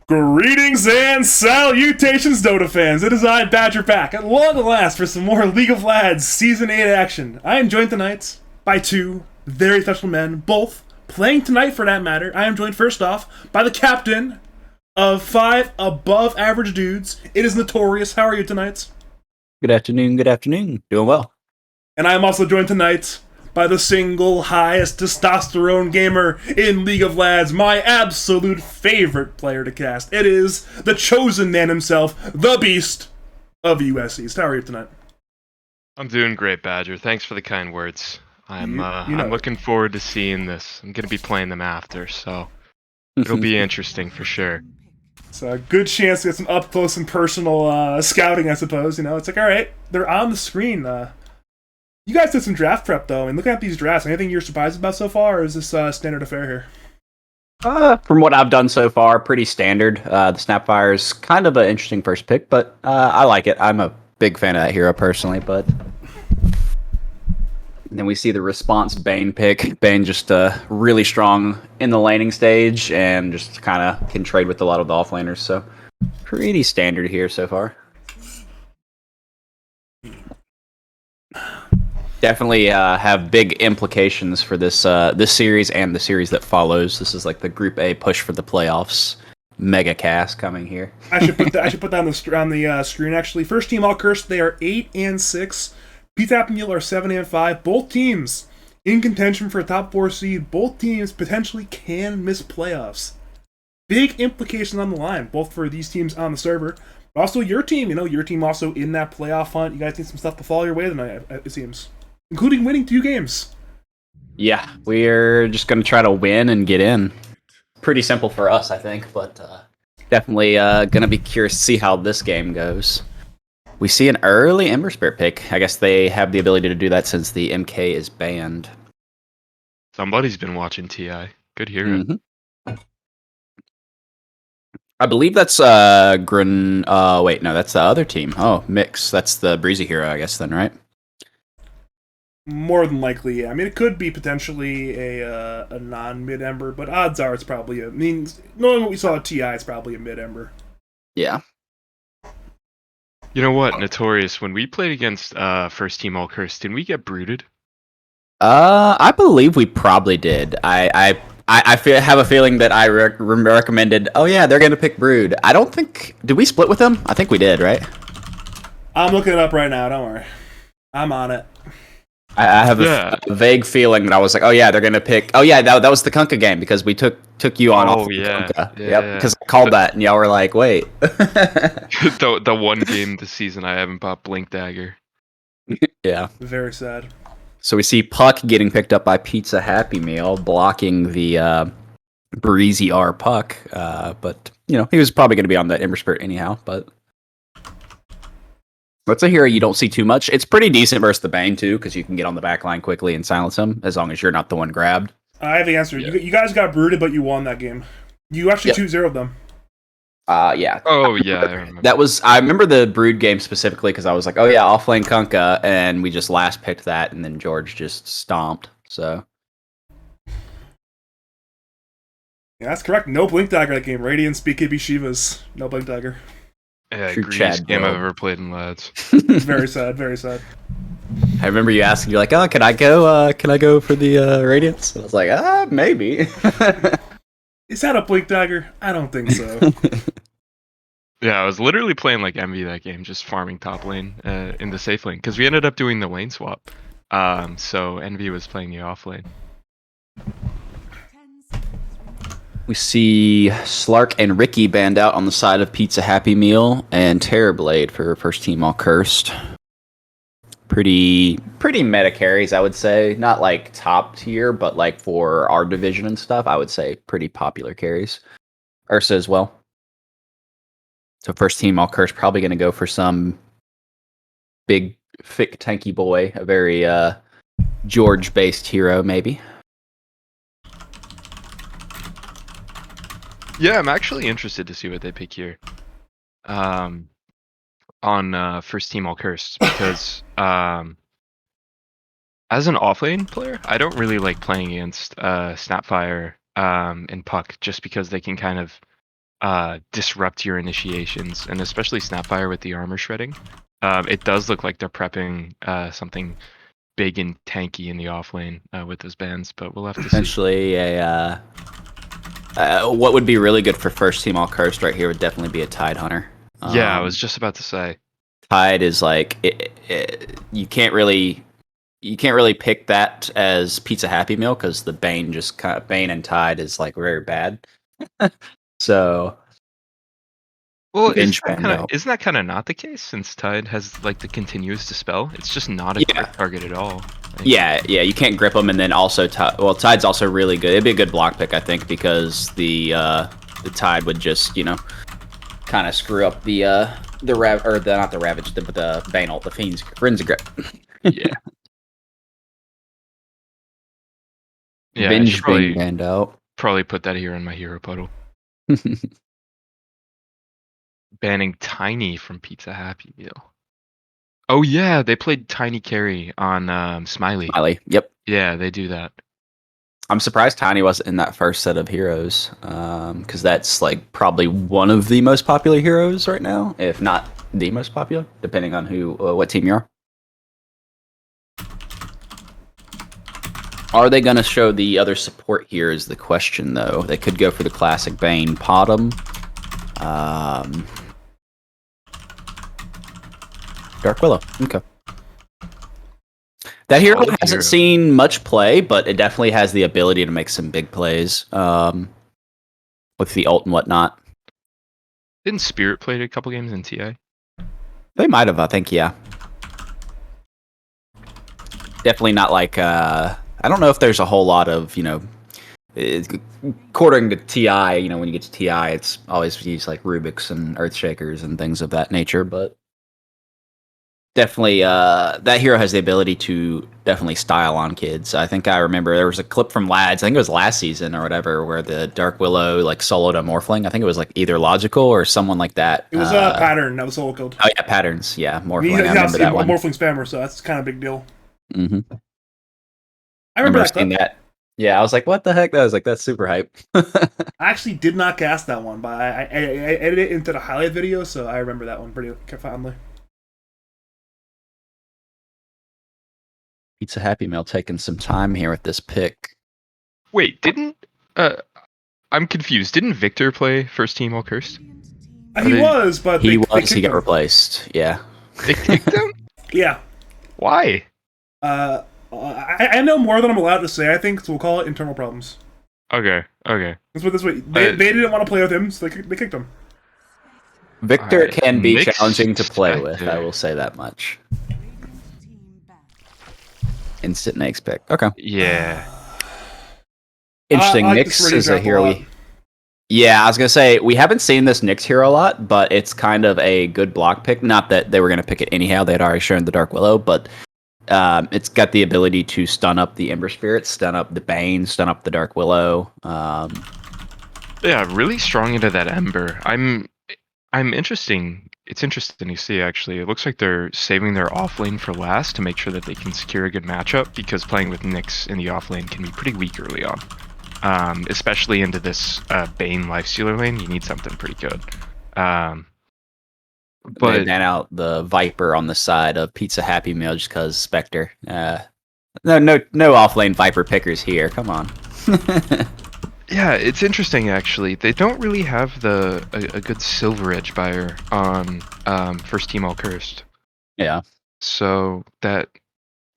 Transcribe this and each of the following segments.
Greetings and salutations, Dota fans! It is I, Badger, back at long last for some more League of Lads Season 8 action. I am joined tonight by two very special men, both playing tonight for that matter. I am joined first off by the captain of 5 above average dudes. It is Notorious. How are you tonight? Good afternoon, Doing well. And I am also joined tonight by the single highest testosterone gamer in League of Lads, my absolute favorite player to cast. It is the chosen man himself, the beast of US East. How are you tonight? I'm doing great, Badger. Thanks for the kind words. I'm I'm looking forward to seeing this. I'm gonna be playing them after, so it'll be interesting for sure. It's a good chance to get some up close and personal scouting, I suppose. You know, it's like, all right, they're on the screen. You guys did some draft prep, though, and looking at these drafts, anything you're surprised about so far, or is this standard affair here? From what I've done so far, pretty standard. The Snapfire's kind of an interesting first pick, but I like it. I'm a big fan of that hero personally, but and then we see the response Bane pick. Bane just really strong in the laning stage and just kind of can trade with a lot of the offlaners, so pretty standard here so far. Definitely have big implications for this this series and the series that follows. This is like the Group A push for the playoffs. Mega cast coming here. I should put that on the screen. Actually, first team all cursed. They are 8-6. Pizza and Mule are 7-5. Both teams in contention for a top 4 seed. Both teams potentially can miss playoffs. Big implications on the line, both for these teams on the server, but also your team. You know, your team also in that playoff hunt. You guys need some stuff to fall your way tonight, it seems, including winning 2 games. Yeah, we're just going to try to win and get in. Pretty simple for us, I think, but definitely going to be curious to see how this game goes. We see an early Ember Spirit pick. I guess they have the ability to do that since the MK is banned. Somebody's been watching TI. Good hero. Mm-hmm. I believe that's wait, no, that's the other team. Oh, Mix. That's the Breezy hero, I guess, then, right? More than likely, yeah. I mean, it could be potentially a non-mid Ember, but odds are it's probably knowing what we saw at TI, it's probably a mid Ember. Yeah. You know what, Notorious? When we played against first team all cursed, didn't we get brooded? I believe we probably did. I have a feeling that I recommended. Oh yeah, they're gonna pick Brood. I don't think. Did we split with them? I think we did, right? I'm looking it up right now. Don't worry, I'm on it. I have a vague feeling that I was like, oh yeah, they're gonna pick. Oh yeah, that was the Kunkka game because we took you on. Oh yeah, Kunkka. Yep. Because I called that, and y'all were like, wait. the one game this season I haven't bought Blink Dagger. Yeah. Very sad. So we see Puck getting picked up by Pizza Happy Meal, blocking the Breezy R Puck. But you know he was probably going to be on that Ember Spirit anyhow. But that's a hero you don't see too much. It's pretty decent versus the Bane too, because you can get on the back line quickly and silence him as long as you're not the one grabbed. I have the answer. Yeah. You guys got brooded, but you won that game. You actually 2-0'd them. Yeah. Oh yeah, I remember. I remember the Brood game specifically because I was like, oh yeah, I'll flame Kunkka, and we just last picked that, and then George just stomped. So. Yeah, that's correct. No Blink Dagger that game. Radiance, BKB Shivas. No Blink Dagger. Yeah, greatest game I've ever played in Lads. Very sad, very sad. I remember you asking, you're like, oh, can I go for the Radiance? And I was like, maybe. Is that a Blink Dagger? I don't think so. Yeah, I was literally playing like Envy that game, just farming top lane in the safe lane, because we ended up doing the lane swap. So Envy was playing the off lane. We see Slark and Ricky banned out on the side of Pizza Happy Meal and Terrorblade for first team all cursed. Pretty meta carries, I would say. Not like top tier, but like for our division and stuff, I would say pretty popular carries. Ursa as well. So first team all cursed, probably going to go for some big, thick, tanky boy, a very George-based hero, maybe. Yeah, I'm actually interested to see what they pick here. On first team all cursed, because as an offlane player, I don't really like playing against Snapfire in Puck, just because they can kind of disrupt your initiations, and especially Snapfire with the armor shredding. It does look like they're prepping something big and tanky in the off lane with those bands, but we'll have to see. Essentially, what would be really good for first team all cursed right here would definitely be a Tide Hunter. Yeah, I was just about to say. Tide is like you can't really pick that as Pizza Happy Meal because the Bane and Tide is like very bad. So, Well, Binge Bando. isn't that kind of not the case, since Tide has like the continuous dispel? It's just not a grip target at all. Like, yeah, you can't grip them, and then also Tide's also really good. It'd be a good block pick, I think, because the Tide would just kind of screw up the not the Ravage, but the Bane ult, the Frenzy Grip. Yeah. Yeah, Binge being banned out. Probably put that here in my hero puddle. Banning Tiny from Pizza Happy Meal. Oh yeah, they played Tiny Carry on Smiley. Smiley, yep. Yeah, they do that. I'm surprised Tiny wasn't in that first set of heroes, because that's like probably one of the most popular heroes right now, if not the most popular, depending on what team you are. Are they going to show the other support here is the question, though. They could go for the classic Bane Potom. Dark Willow. Okay. That hero hasn't seen much play, but it definitely has the ability to make some big plays with the ult and whatnot. Didn't Spirit play a couple games in TI? They might have, I think, yeah. Definitely not like... I don't know if there's a whole lot of, according to TI, when you get to TI, it's always used like Rubik's and Earthshakers and things of that nature, but definitely that hero has the ability to definitely style on kids. I think I remember there was a clip from Lads, I think it was last season or whatever, where the Dark Willow like soloed a Morphling. I think it was like either Logical or someone like that. It was a Pattern that was solo killed. Oh yeah, Patterns, yeah. Morphling, I remember that one. Morphling spammer, so that's kind of a big deal. Mm-hmm. I remember seeing that. Yeah, I was like, what the heck? I was like, that's super hype. I actually did not cast that one, but I edited it into the highlight video, so I remember that one pretty fondly. Pizza Happy Meal taking some time here with this pick. Wait, I'm confused. Didn't Victor play first team all cursed? He was, but he got replaced. Yeah. They kicked him? Yeah. Why? I know more than I'm allowed to say, I think, so we'll call it internal problems. Okay. This way. They didn't want to play with him, so they kicked him. Victor can be challenging to play with, I will say that much. Instant Nyx pick. Okay. Yeah. Interesting. Nyx is a hero Yeah, I was going to say, we haven't seen this Nyx hero a lot, but it's kind of a good block pick. Not that they were going to pick it anyhow. They had already shown the Dark Willow, but it's got the ability to stun up the Ember Spirit, stun up the Bane, stun up the Dark Willow. Yeah, really strong into that Ember. I'm interesting. It's interesting to see, actually. It looks like they're saving their offlane for last to make sure that they can secure a good matchup, because playing with Nyx in the offlane can be pretty weak early on. Especially into this Bane Lifestealer lane, you need something pretty good. But they ban out the Viper on the side of Pizza Happy Meal just because Spectre. No offlane Viper pickers here. Come on. Yeah, it's interesting actually. They don't really have a good Silver Edge buyer on first team all cursed. Yeah. So that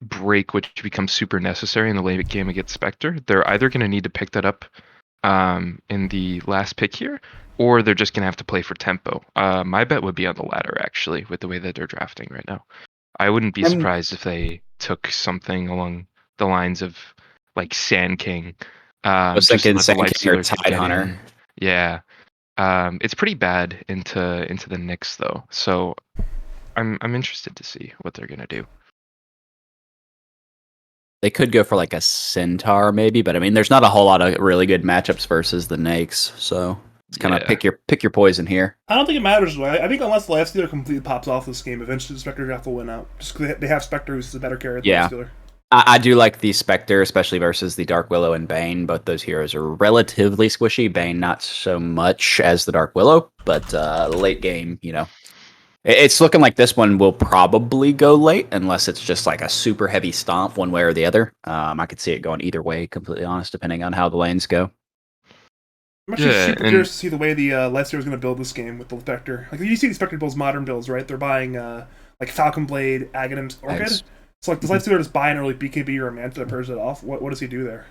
break, which becomes super necessary in the late game against Spectre, they're either going to need to pick that up in the last pick here, or they're just going to have to play for tempo. My bet would be on the latter, actually, with the way that they're drafting right now. I wouldn't be surprised if they took something along the lines of like Sand King. I was thinking Sand King or Tide Hunter. Yeah. It's pretty bad into the Nyx though, so I'm interested to see what they're going to do. They could go for like a Centaur maybe, but I mean, there's not a whole lot of really good matchups versus the Nyx, so it's kind of pick your poison here. I don't think it matters though. I think unless the Lifestealer completely pops off this game, eventually the Spectre draft will win out. Just because they have Spectre, who's the better carry than the Lifestealer. I do like the Spectre, especially versus the Dark Willow and Bane. Both those heroes are relatively squishy. Bane not so much as the Dark Willow, but late game, it's looking like this one will probably go late unless it's just like a super heavy stomp one way or the other. I could see it going either way, completely honest, depending on how the lanes go. I'm actually super curious to see the way the Lifesteal is going to build this game with the Spectre. Like, you see the Spectre builds modern builds, right? They're buying like Falcon Blade, Aghanim, Orchid. So like, does Lifesteal just buy an early BKB or a Manta to purge it off? What does he do there?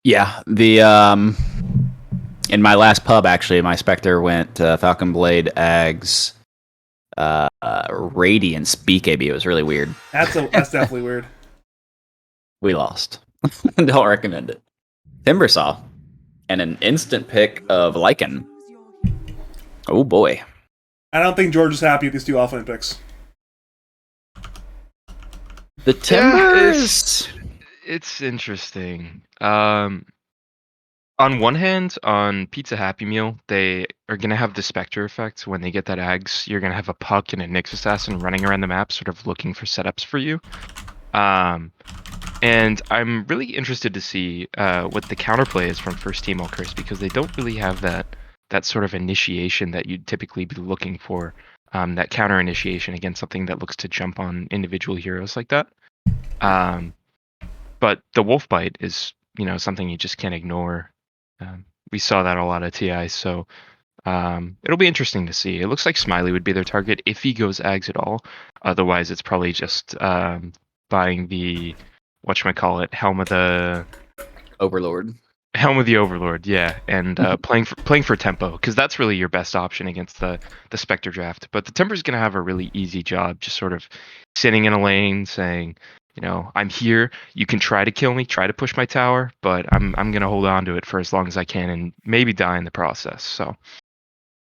Yeah, the in my last pub actually, my Spectre went Falcon Blade, Ags, Radiance, BKB. It was really weird. That's definitely weird. We lost. Don't recommend it. Timbersaw. And an instant pick of Lycan. Oh boy. I don't think George is happy with these two offlane picks. The Timbers. It's interesting. On one hand, on Pizza Happy Meal, they are going to have the Spectre effect. When they get that Ags, you're going to have a Puck and a Nyx Assassin running around the map, sort of looking for setups for you. And I'm really interested to see what the counterplay is from First Team All Curse, because they don't really have that sort of initiation that you'd typically be looking for, that counter initiation against something that looks to jump on individual heroes like that. But the Wolf Bite is, something you just can't ignore. We saw that a lot at TI, so it'll be interesting to see. It looks like Smiley would be their target if he goes Ags at all. Otherwise, it's probably just buying the Helm of the Overlord. Helm of the Overlord, yeah, and playing for tempo, because that's really your best option against the Spectre draft. But the Timber's gonna have a really easy job, just sort of sitting in a lane, saying, I'm here. You can try to kill me, try to push my tower, but I'm gonna hold on to it for as long as I can, and maybe die in the process. So.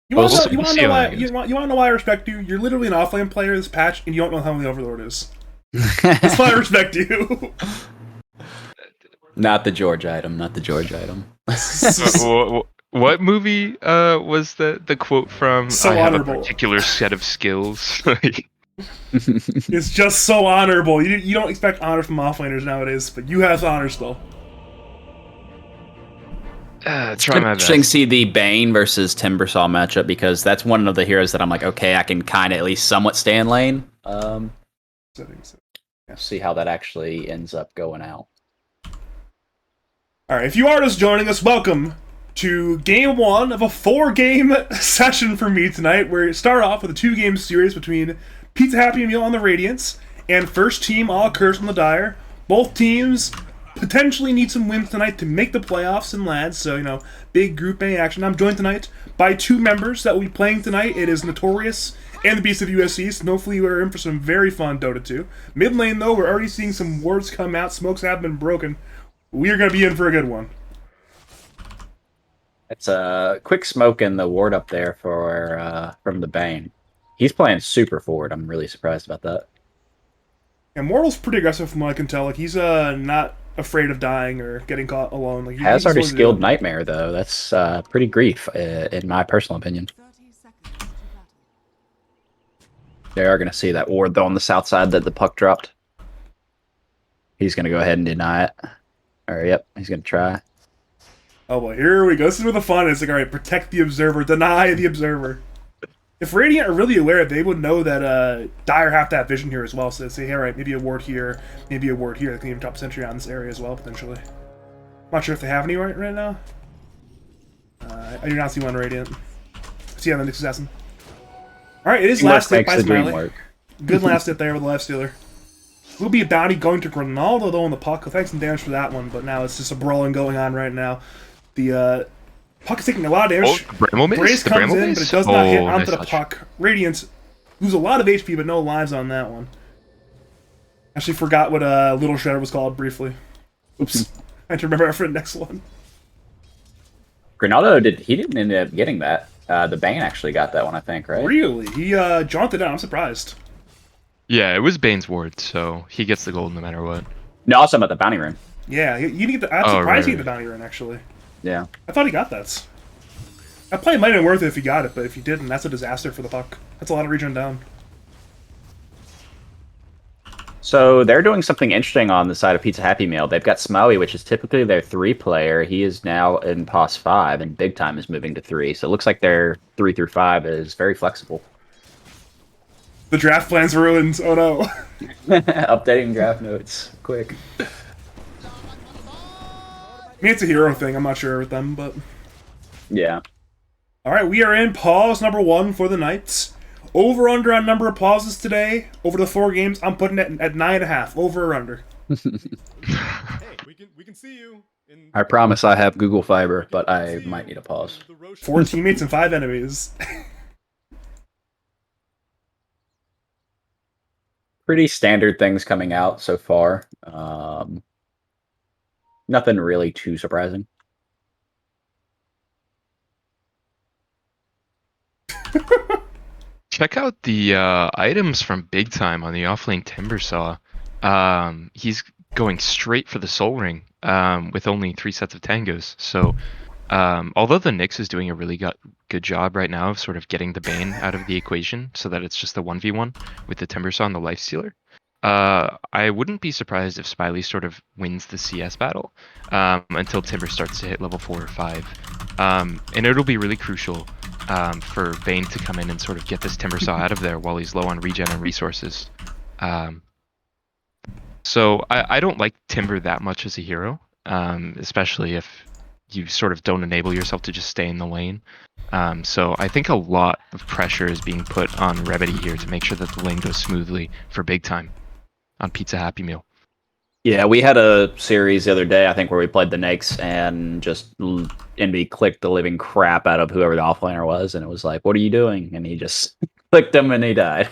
You want to know why I respect you? You're literally an offlane player this patch, and you don't know how the Overlord is. That's why I respect you. Not the George item. What movie was the quote from? So I honorable. Have a particular set of skills. It's just so honorable. You don't expect honor from offlaners nowadays, but you have honor still. It's interesting to see the Bane versus Timbersaw matchup, because that's one of the heroes that I'm like, okay, I can kind of at least somewhat stay in lane. See how that actually ends up going out. Alright, if you are just joining us, welcome to game 1 of a 4-game session for me tonight, where we start off with a 2-game series between Pizza Happy Meal on the Radiance and First Team All Curse on the Dire. Both teams potentially need some wins tonight to make the playoffs in LADs, so, big Group A action. I'm joined tonight by 2 members that will be playing tonight. It is Notorious and the Beast of USC, so hopefully we're in for some very fun Dota 2. Mid lane, though, we're already seeing some wards come out. Smokes have been broken. We are going to be in for a good one. It's a quick smoke in the ward up there from the Bane. He's playing super forward. I'm really surprised about that. And Mortal's pretty aggressive from what I can tell. Like, he's not afraid of dying or getting caught alone. Like, Has already skilled Nightmare, though. That's pretty grief, in my personal opinion. They are going to see that ward, though, on the south side that the puck dropped. He's going to go ahead and deny it. Or, yep, he's going to try. Oh, boy, here we go. This is where the fun is. Like, all right, protect the Observer, deny the Observer. If Radiant are really aware, they would know that Dire have to have vision here as well. So they say, hey, all right, maybe a ward here, maybe a ward here. They can even drop a sentry on this area as well, potentially. I'm not sure if they have any right now. I do not see one Radiant. See on the Nyx Assassin. Alright, it is last hit by Smiley. Good last hit there with the left stealer. Will be a bounty going to Ronaldo, though, on the puck. Thanks some damage for that one, but now it's just a brawling going on right now. The puck is taking a lot of damage. Brace comes in, but it does not hit onto the puck. Radiant lose a lot of HP, but no lives on that one. Actually forgot what Little Shredder was called briefly. Oops. I have to remember for the next one. Ronaldo didn't end up getting that. The Bane actually got that one, I think, right? Really? He jaunted out. I'm surprised. Yeah, it was Bane's ward, so he gets the gold no matter what. No, also about the bounty rune. Yeah, you didn't get the. I'm surprised he got the bounty rune, actually. Yeah. I thought he got that. That play might have been worth it if he got it, but if he didn't, that's a disaster for the puck. That's a lot of regen down. So they're doing something interesting on the side of Pizza Happy Meal. They've got Smiley, which is typically their 3 player. He is now in POS 5, and Big Time is moving to 3. So it looks like their 3 through 5 is very flexible. The draft plan's ruined. Oh no. Updating draft notes quick. I mean, it's a hero thing. I'm not sure with them, but Yeah. all right, we are in pause number 1 for the Knights. Over under on number of pauses today over the 4 games. I'm putting it at 9.5. Over or under. Hey, we can see you. I promise I have Google Fiber, but I might need a pause. 4 teammates and 5 enemies. Pretty standard things coming out so far. Nothing really too surprising. Check out the items from Big Time on the offlane Timbersaw. He's going straight for the Soul Ring with only 3 sets of tangos. So although the Nyx is doing a really good job right now of sort of getting the Bane out of the equation so that it's just the 1v1 with the Timbersaw and the Lifestealer, I wouldn't be surprised if Smiley sort of wins the CS battle until Timber starts to hit level 4 or 5. And it'll be really crucial for Bane to come in and sort of get this Timbersaw out of there while he's low on regen and resources. So I don't like Timber that much as a hero, especially if you sort of don't enable yourself to just stay in the lane. So I think a lot of pressure is being put on Remedy here to make sure that the lane goes smoothly for Big Time on Pizza Happy Meal. Yeah, we had a series the other day, I think, where we played the Nakes and just Envy clicked the living crap out of whoever the offlaner was, and it was like, "What are you doing?" And he just clicked him and he died.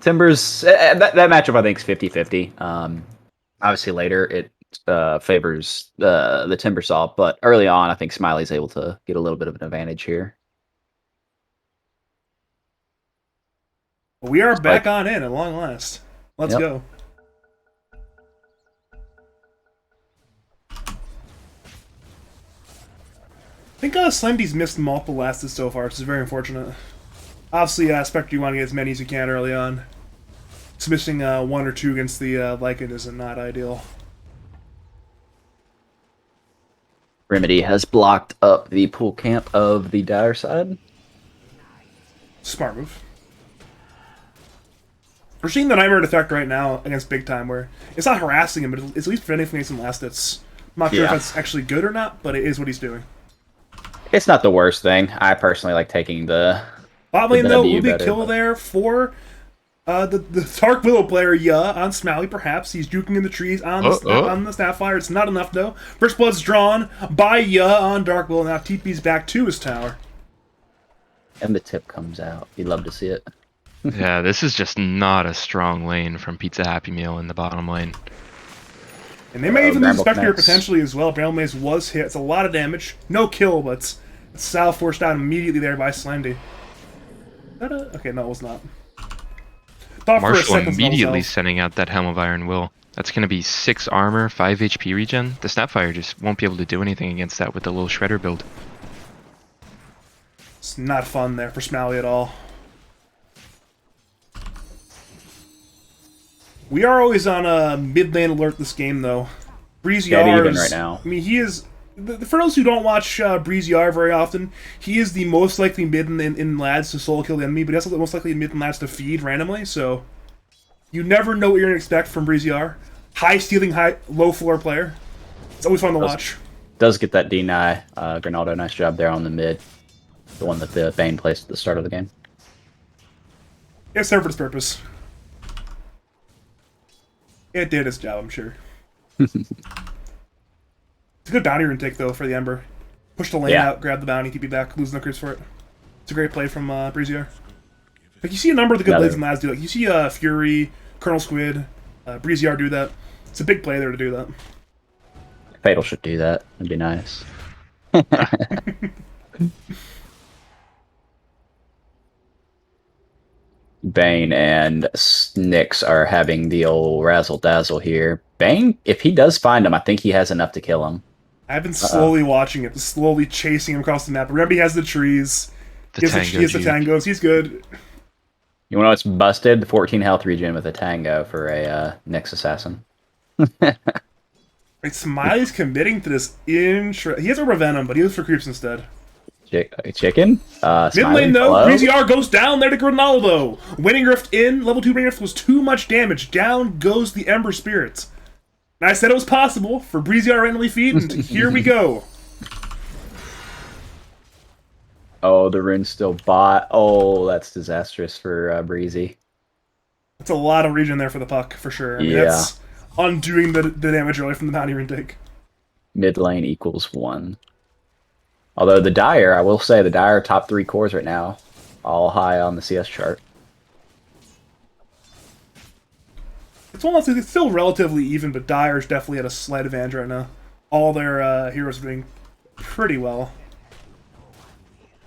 Timbers, that matchup I think is 50-50. Obviously later it favors the Timbersaw, but early on I think Smiley's able to get a little bit of an advantage here. We are back on in at long last. Let's go. I think Slendy's missed multiple lasts so far, which is very unfortunate. Obviously, Spectre, you want to get as many as you can early on. Just missing 1 or 2 against the Lycan is not ideal. Remedy has blocked up the pool camp of the Dire side. Smart move. We're seeing the Nightmare effect right now against Big Time, where it's not harassing him, but it's at least preventing him from getting some last hits. I'm not sure if that's actually good or not, but it is what he's doing. It's not the worst thing. I personally like taking the bot lane, though, will be a kill there for the Dark Willow player, on Smiley, perhaps. He's juking in the trees on the Snapfire. It's not enough, though. First blood's drawn by on Dark Willow. Now TP's back to his tower. And the tip comes out. You'd love to see it. Yeah, this is just not a strong lane from Pizza Happy Meal in the bottom lane. And they may even lose Spectre here potentially as well. Bramble Maze was hit. It's a lot of damage. No kill, but Sal forced out immediately there by Slendy. Okay, no, it was not. Marshall immediately sending out that Helm of Iron Will. That's going to be 6 armor, 5 HP regen. The Snapfire just won't be able to do anything against that with the little Shredder build. It's not fun there for Smiley at all. We are always on a mid-lane alert this game, though. Breezy R is, right now. I mean, he is... For those who don't watch Breezy R very often, he is the most likely mid in lads to solo kill the enemy, but he's also the most likely mid in lads to feed randomly, so... You never know what you're going to expect from Breezy R. High stealing, low floor player. It's always fun to watch. Does get that deny. Granaldo, nice job there on the mid. The one that the Bane placed at the start of the game. It served its purpose. It did its job, I'm sure. It's a good bounty rune take, though, for the Ember. Push the lane out, grab the bounty, TP back, lose no creeps for it. It's a great play from Breezier. Like, you see a number of the good lanes in lads do. Like, you see Fury, Colonel Squid, Breezier do that. It's a big play there to do that. Fatal should do that. It'd be nice. Bane and Nyx are having the old razzle-dazzle here. Bane, if he does find him, I think he has enough to kill him. I've been slowly watching it, slowly chasing him across the map. Remember, he has the trees. He has the tangos. He's good. You want to know what's busted? The 14 health regen with a tango for a Nyx assassin. Like, Smiley's committing to this intro. He has a Venom, but he goes for creeps instead. Chicken? Mid Smiley, lane, though, hello? Breezy R goes down there to Grinaldo. Winning Rift in, level 2 Winning Rift was too much damage. Down goes the Ember Spirits. And I said it was possible for Breezy R randomly feed, and here we go. Oh, the rune's still bot. Oh, that's disastrous for Breezy. That's a lot of regen there for the puck, for sure. I mean, Yeah. that's undoing the damage early from the bounty rune take. Mid lane equals 1. Although the Dire, I will say, the Dire top 3 cores right now. All high on the CS chart. It's one of those things, it's still relatively even, but Dire's definitely at a slight advantage right now. All their heroes are doing pretty well.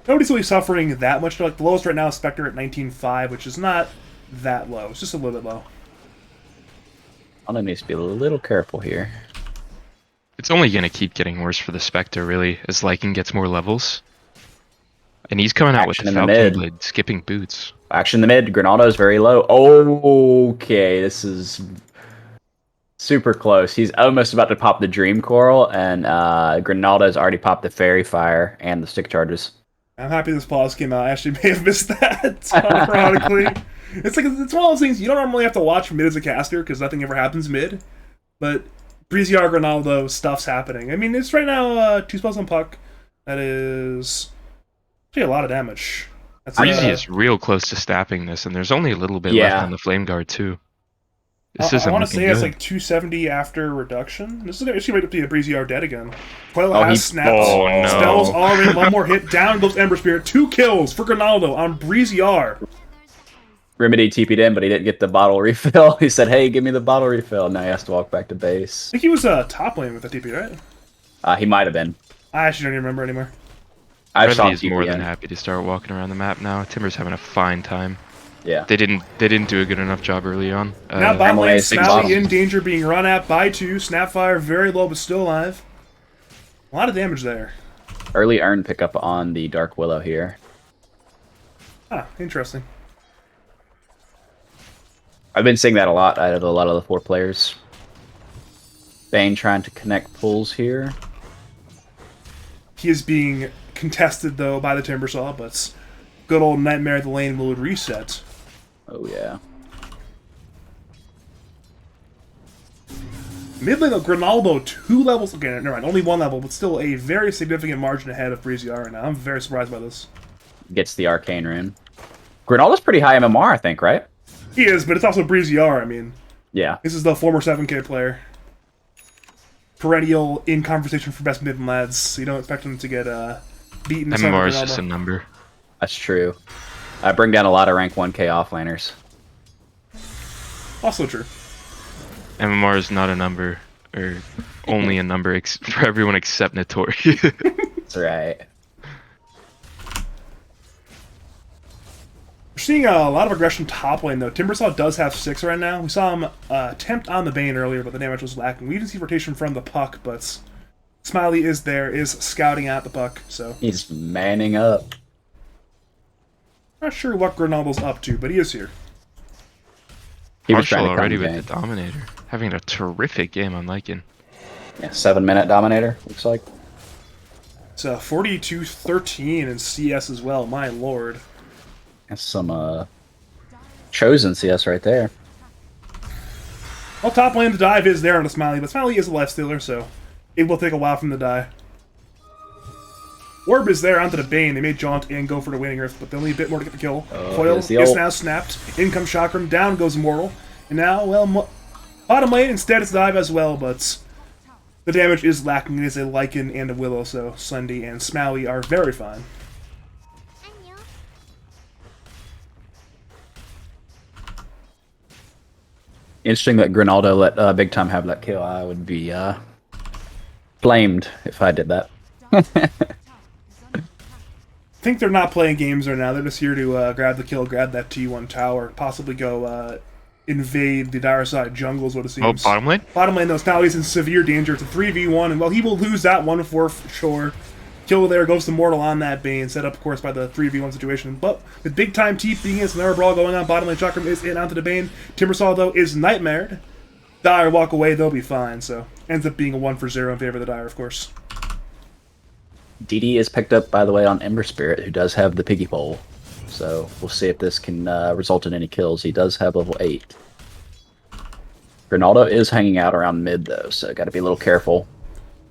Nobody's really suffering that much. Like, the lowest right now is Spectre at 19.5, which is not that low. It's just a little bit low. I'll need to be a little careful here. It's only going to keep getting worse for the Spectre, really, as Lycan gets more levels. And he's coming out Action with in the the Falcon mid. Blade, skipping boots. Action in the mid. Granaldo's very low. Okay, this is super close. He's almost about to pop the Dream Coral, and Granaldo's already popped the Fairy Fire and the Stick Charges. I'm happy this pause came out. I actually may have missed that, ironically. It's one of those things, you don't normally have to watch mid as a caster, because nothing ever happens mid. But Breezy R Grinaldo stuff's happening. I mean, it's right now 2 spells on puck. That is actually a lot of damage. That's Breezy is real close to stapping this, and there's only a little bit left on the Flame Guard, too. This isn't I want to looking say good. it's like 270 after reduction. This is actually right up to the Breezy R dead again. Coil Oh, has snapped. Oh, no. Spells already. One more hit. Down goes Ember Spirit. 2 kills for Grinaldo on Breezy R. Remedy TP'd in, but he didn't get the bottle refill. He said, hey, give me the bottle refill. Now he has to walk back to base. I think he was top lane with the TP, right? He might have been. I actually don't even remember anymore. I saw Remedy is TP more in. than happy to start walking around the map now. Timber's having a fine time. Yeah. They didn't do a good enough job early on. Now bottom lane, Emily's big Smally bottom. in danger, being run at by 2. Snapfire very low, but still alive. A lot of damage there. Early earn pickup on the Dark Willow here. Ah, interesting. I've been seeing that a lot out of a lot of the 4 players. Bane trying to connect pulls here. He is being contested, though, by the Timbersaw, but good old Nightmare of the Lane will reset. Oh, yeah. Mid lane, though, Grinaldo, 2 levels. Okay, never mind, only 1 level, but still a very significant margin ahead of Breezy R right now. I'm very surprised by this. Gets the Arcane Rune. Grinaldo's pretty high MMR, I think, right? He is, but it's also Breezy R, I mean. Yeah. This is the former 7K player. Perennial in conversation for best mid and lads, so you don't expect him to get beaten. MMR is just a number. That's true. I bring down a lot of rank 1K offlaners. Also true. MMR is not a number, or only a number for everyone except Notorious. That's right. We're seeing a lot of aggression top lane, though. Timbersaw does have 6 right now. We saw him attempt on the Bane earlier, but the damage was lacking. We even see rotation from the puck, but Smiley is there, is scouting at the puck, so... He's manning up. Not sure what Grinaldo's up to, but he is here. He was Marshall trying to already come with the Dominator. Having a terrific game on Lycan. Yeah, 7-minute Dominator, looks like. It's 42-13 in CS as well, my lord. That's some chosen CS right there. Well, top lane, the dive is there on the Smiley, but Smiley is a lifestealer, so it will take a while from the die. Orb is there onto the Bane. They may jaunt and go for the Winning Rift, but they'll need a bit more to get the kill. Coil here's is the ult. now snapped. In comes Chakram. Down goes Immortal. And now, well, bottom lane, instead it's dive as well, but the damage is lacking. It is a Lycan and a Willow, so Slendy and Smally are very fine. Interesting that Grinaldo let Big Time have that kill. I would be blamed if I did that. I think they're not playing games right now. They're just here to grab the kill, grab that T1 tower, possibly go invade the dire side jungle is what it seems. Oh, bottom lane? Bottom lane, though, Smiley's in severe danger. It's a 3v1, and well, he will lose that one for sure. Kill there goes to Mortal on that Bane, set up, of course, by the 3v1 situation. But with big time TP being in, another brawl going on, bottom lane Chakram is in onto the Bane. Timbersaw, though, is nightmared. Dire walk away, they'll be fine, so ends up being a 1-for-0 in favor of the Dire, of course. DD is picked up, by the way, on Ember Spirit, who does have the piggy pole. So we'll see if this can result in any kills. He does have level 8. Grinaldo is hanging out around mid, though, so got to be a little careful.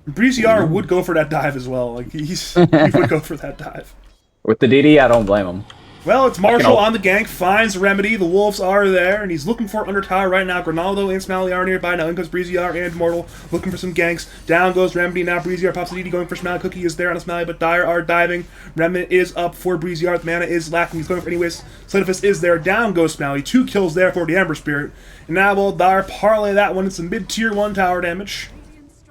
Breeziar would go for that dive as well. Like he would go for that dive. With the DD, I don't blame him. Well, it's Marshall on the gank, finds Remedy, the Wolves are there, and he's looking for under tower right now. Grinaldo and Smiley are nearby, now in comes Breeziar and Mortal, looking for some ganks. Down goes Remedy, now Breeziar pops the DD, going for Smiley. Cookie is there on the Smiley, but Dire are diving. Remnant is up for Breeziar, the mana is lacking, he's going for anyways. Slidiphus is there, down goes Smiley, 2 kills there for the Ember Spirit. And now will Dire parlay that one into mid-tier 1 tower damage.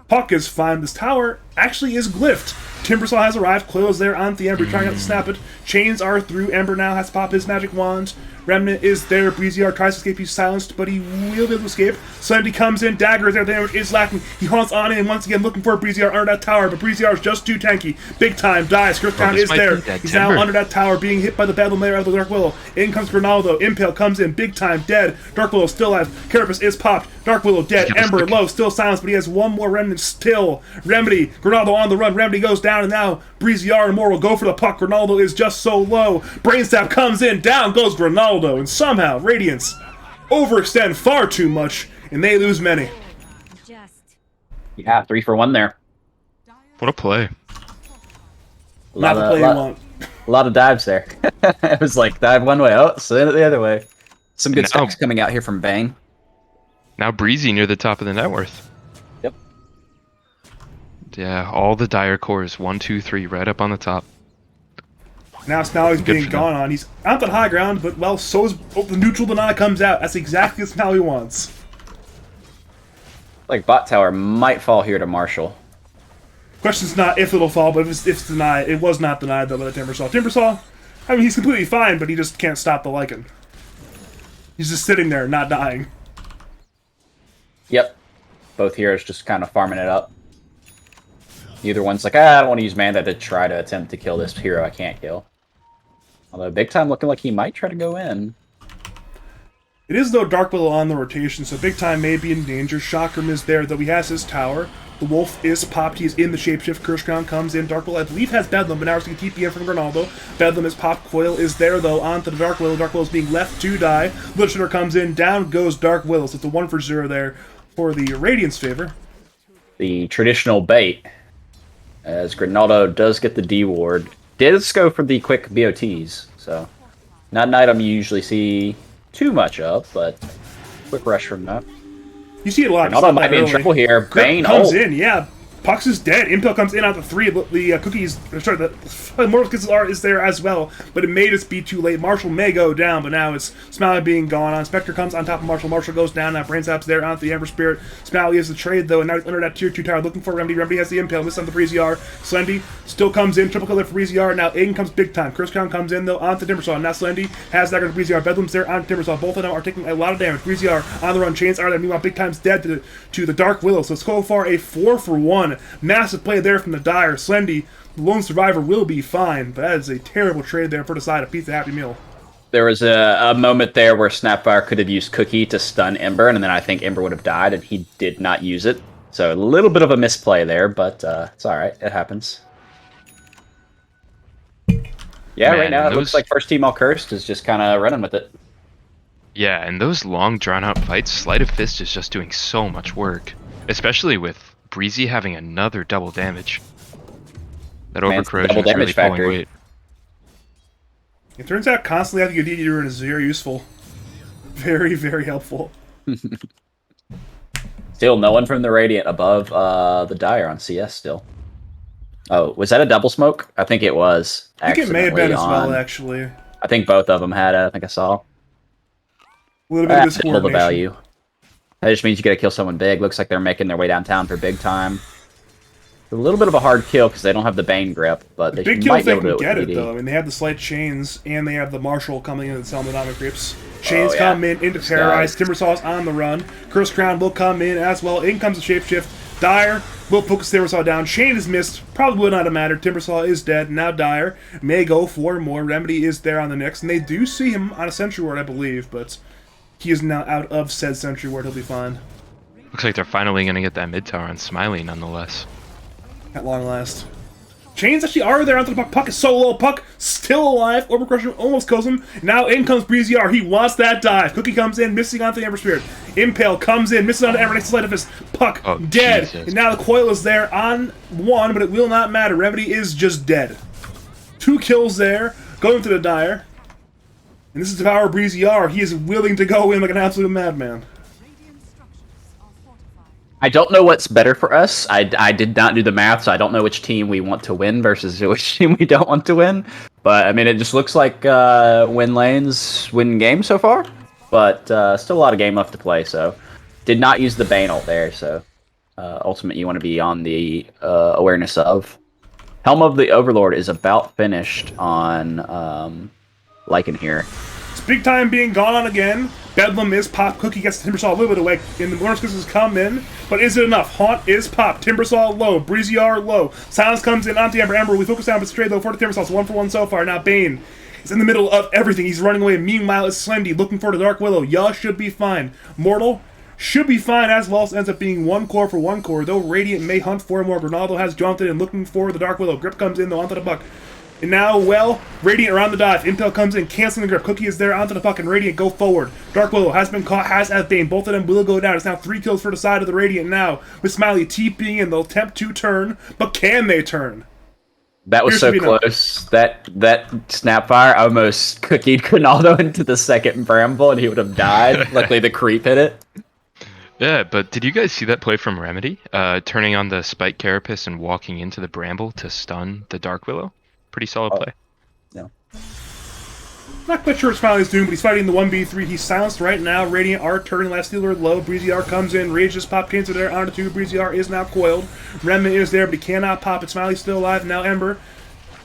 Puck is fine, this tower actually is glyphed. Timbersaw has arrived, Coil is there on the Ember, trying out to snap it. Chains are through, Ember now has to pop his magic wand. Remnant is there, Breeziar tries to escape, he's silenced, but he will be able to escape. Slendy comes in, Dagger is there, the damage is lacking. He haunts on in once again, looking for Breeziar under that tower, but Breeziar is just too tanky. Big time, dies, Grifftown is there. He's now under that tower, being hit by the Bedlam layer of the Dark Willow. In comes Grinaldo, Impale comes in, big time, dead. Dark Willow still alive, Carapace is popped. Dark Willow dead, Ember low, still silenced, but he has one more Remnant still. Remedy, Grinaldo on the run, Remedy goes down, and now Breeziar and Mortal go for the puck. Grinaldo is just so low. Brainstab comes in, down goes Grinaldo, and somehow Radiance overextend far too much, and they lose many. Yeah, 3 for 1 there. What a play. Not the play you want. A lot of dives there. It was like dive one way, oh, send it the other way. Some good stacks coming out here from Bane. Now Breezy near the top of the net worth. Yep. Yeah, all the Dire cores, 1, 2, 3, right up on the top. Now Smalley's being gone on. He's out on high ground, but well, so is the neutral deny comes out. That's exactly what Smalley wants. Like bot tower might fall here to Marshall. Question's not if it'll fall, but if it's denied. It was not denied though by the Timbersaw. Timbersaw, I mean, he's completely fine, but he just can't stop the Lycan. He's just sitting there, not dying. Yep. Both heroes just kind of farming it up. Neither one's like, I don't want to use mana to try to attempt to kill this hero I can't kill. Although Big Time looking like he might try to go in. It is, though, Dark Willow on the rotation, so Big Time may be in danger. Chakram is there, though he has his tower. The Wolf is popped, he's in the shapeshift. Curse Crown comes in. Dark Willow, I believe, has Bedlam, but now we're seeing TP in from Grinaldo. Bedlam is popped. Coil is there, though, onto the Dark Willow. Dark Willow is being left to die. Literature comes in. Down goes Dark Willow, so it's a 1-for-0 there for the Radiant's favor. The traditional bait, as Grinaldo does get the D ward. Does go for the quick BOTs, so not an item you usually see too much of, but quick rush from that. You see it a lot. Grinaldo might be in trouble here. Bane comes in, yeah. Pux is dead. Impel comes in on the 3. The cookies, sorry, the Mortal Kisses is there as well, but it may just be too late. Marshall may go down, but now it's Smiley being gone on. Spectre comes on top of Marshall. Marshall goes down. Now Brainsap's there onto the Ember Spirit. Smiley is the trade, though, and now he's under that tier 2 tower looking for Remedy. Remedy has the Impale. Miss on the Breeziar. Slendy still comes in. Triple kill there for Breeziar. Now Aiden comes big time. Curse Crown comes in, though, onto Timbersaw. Now Slendy has Dagger to Breeziar. Bedlam's there on Timbersaw. Both of them are taking a lot of damage. Breeziar on the run. Chains are there. Meanwhile, Big Time's dead to the Dark Willow. So so far a 4-for-1. Massive play there from the Dire. Slendy, the lone survivor, will be fine, but that is a terrible trade there for the side of Pizza Happy Meal. There was a moment there where Snapfire could have used Cookie to stun Ember, and then I think Ember would have died, and he did not use it. So a little bit of a misplay there, but it's alright. It happens. Yeah, right now it looks like first team all cursed is just kind of running with it. Yeah, and those long drawn-out fights, Sleight of Fist is just doing so much work. Especially with Breezy having another double damage. That overcorrosion is really pulling weight. It turns out constantly having a DD rune is very useful. Very, very helpful. Still no one from the Radiant above the Dire on CS still. Oh, was that a double smoke? I think it was. I think it may have been as well, actually. I think both of them had it. I think I saw. A little bit of this the value. That just means you gotta kill someone big. Looks like they're making their way downtown for Big Time. A little bit of a hard kill because they don't have the Bane grip, but they might be able to get it though. I mean, they have the slight chains and they have the Marshall coming in and selling the Dynamic Grips. Chains come in into Terrorize. Timbersaw's on the run. Curse Crown will come in as well. In comes the Shapeshift. Dire will focus Timbersaw down. Chain is missed. Probably would not have mattered. Timbersaw is dead. Now Dire may go for more. Remedy is there on the Nyx, and they do see him on a Sentry Ward, I believe, but he is now out of said Sentry Ward. He'll be fine. Looks like they're finally going to get that mid tower on Smiley, nonetheless. At long last. Chains actually are there onto the puck. Puck is so low. Puck still alive. Orbital Crusher almost kills him. Now in comes Breezy R. He wants that dive. Cookie comes in, missing onto the Ember Spirit. Impale comes in, misses onto Ember next to Light of Fist. Puck dead. Jesus. And now the coil is there on one, but it will not matter. Remedy is just dead. 2 kills there. Going to the Dire. And this is the power of Breezy R. He is willing to go in like an absolute madman. I don't know what's better for us. I did not do the math, so I don't know which team we want to win versus which team we don't want to win. But, I mean, it just looks like win lanes win games so far. But still a lot of game left to play, so did not use the Bane ult there. So ultimate, you want to be on the awareness of. Helm of the Overlord is about finished on Lycan here. It's big time being gone on again. Bedlam is pop. Cookie gets Timbersaw a little bit away. And the Warner's Kisses come in. But is it enough? Haunt is pop. Timbersaw low. Breezy R low. Silence comes in onto Ember. Ember, we focus down, but straight though for the Timbersaw. It's 1-for-1 so far. Now Bane is in the middle of everything. He's running away. Meanwhile, it's Slendy looking for the Dark Willow. Yaw should be fine. Mortal should be fine as well. Ends up being 1 core for 1 core. Though Radiant may hunt for more. Ronaldo has jumped in and looking for the Dark Willow. Grip comes in though onto the buck. And now, well, Radiant around the dive. Impel comes in, canceling the grip. Cookie is there onto the puck, and Radiant go forward. Dark Willow has been caught, has Bane. Both of them will go down. It's now 3 kills for the side of the Radiant now. With Smiley TPing in, they'll attempt to turn, but can they turn? That was so close. That Snapfire almost cookied Ronaldo into the second Bramble, and he would have died. Luckily, the creep hit it. Yeah, but did you guys see that play from Remedy? Turning on the Spike Carapace and walking into the Bramble to stun the Dark Willow? Pretty solid play. No. Not quite sure what Smiley's doing, but he's fighting the 1v3. He's silenced right now. Radiant R turning, last stealer low. Breezy R comes in. Rage just popped into there onto 2. Breezy R is now coiled. Remnant is there, but he cannot pop it. Smiley's still alive. Now Ember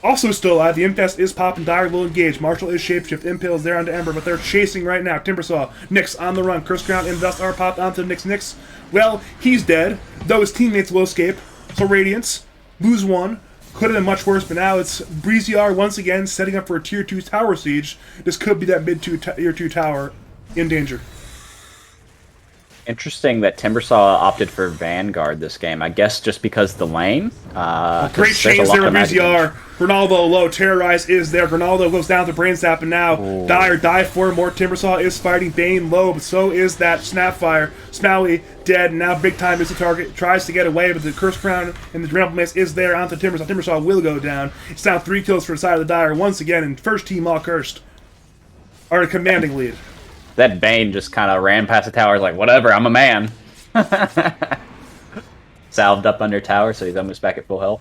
also still alive. The Infest is popping. Dire will engage. Marshall is shapeshift. Impale is there onto Ember, but they're chasing right now. Timbersaw, Nyx on the run. Curse Crown and Dust are popped onto Nyx. Nyx, well, he's dead, though his teammates will escape. So Radiance lose 1. Could have been much worse, but now it's Breezy R once again setting up for a Tier 2 tower siege. This could be that Tier 2 tower in danger. Interesting that Timbersaw opted for Vanguard this game. I guess just because the lane. Great chains there with Breezy R. Ronaldo low. Terrorize is there. Ronaldo goes down to Brain Sap, and now Dire dive for more. Timbersaw is fighting Bane low, but so is that Snapfire. Smiley dead, and now Big Time is the target. Tries to get away, but the Curse Crown and the Trample Mace is there onto Timbersaw. Timbersaw will go down. It's now 3 kills for the side of the Dire once again, and first team all cursed are a commanding lead. That Bane just kind of ran past the tower like, whatever, I'm a man. Salved up under tower, so he's almost back at full health.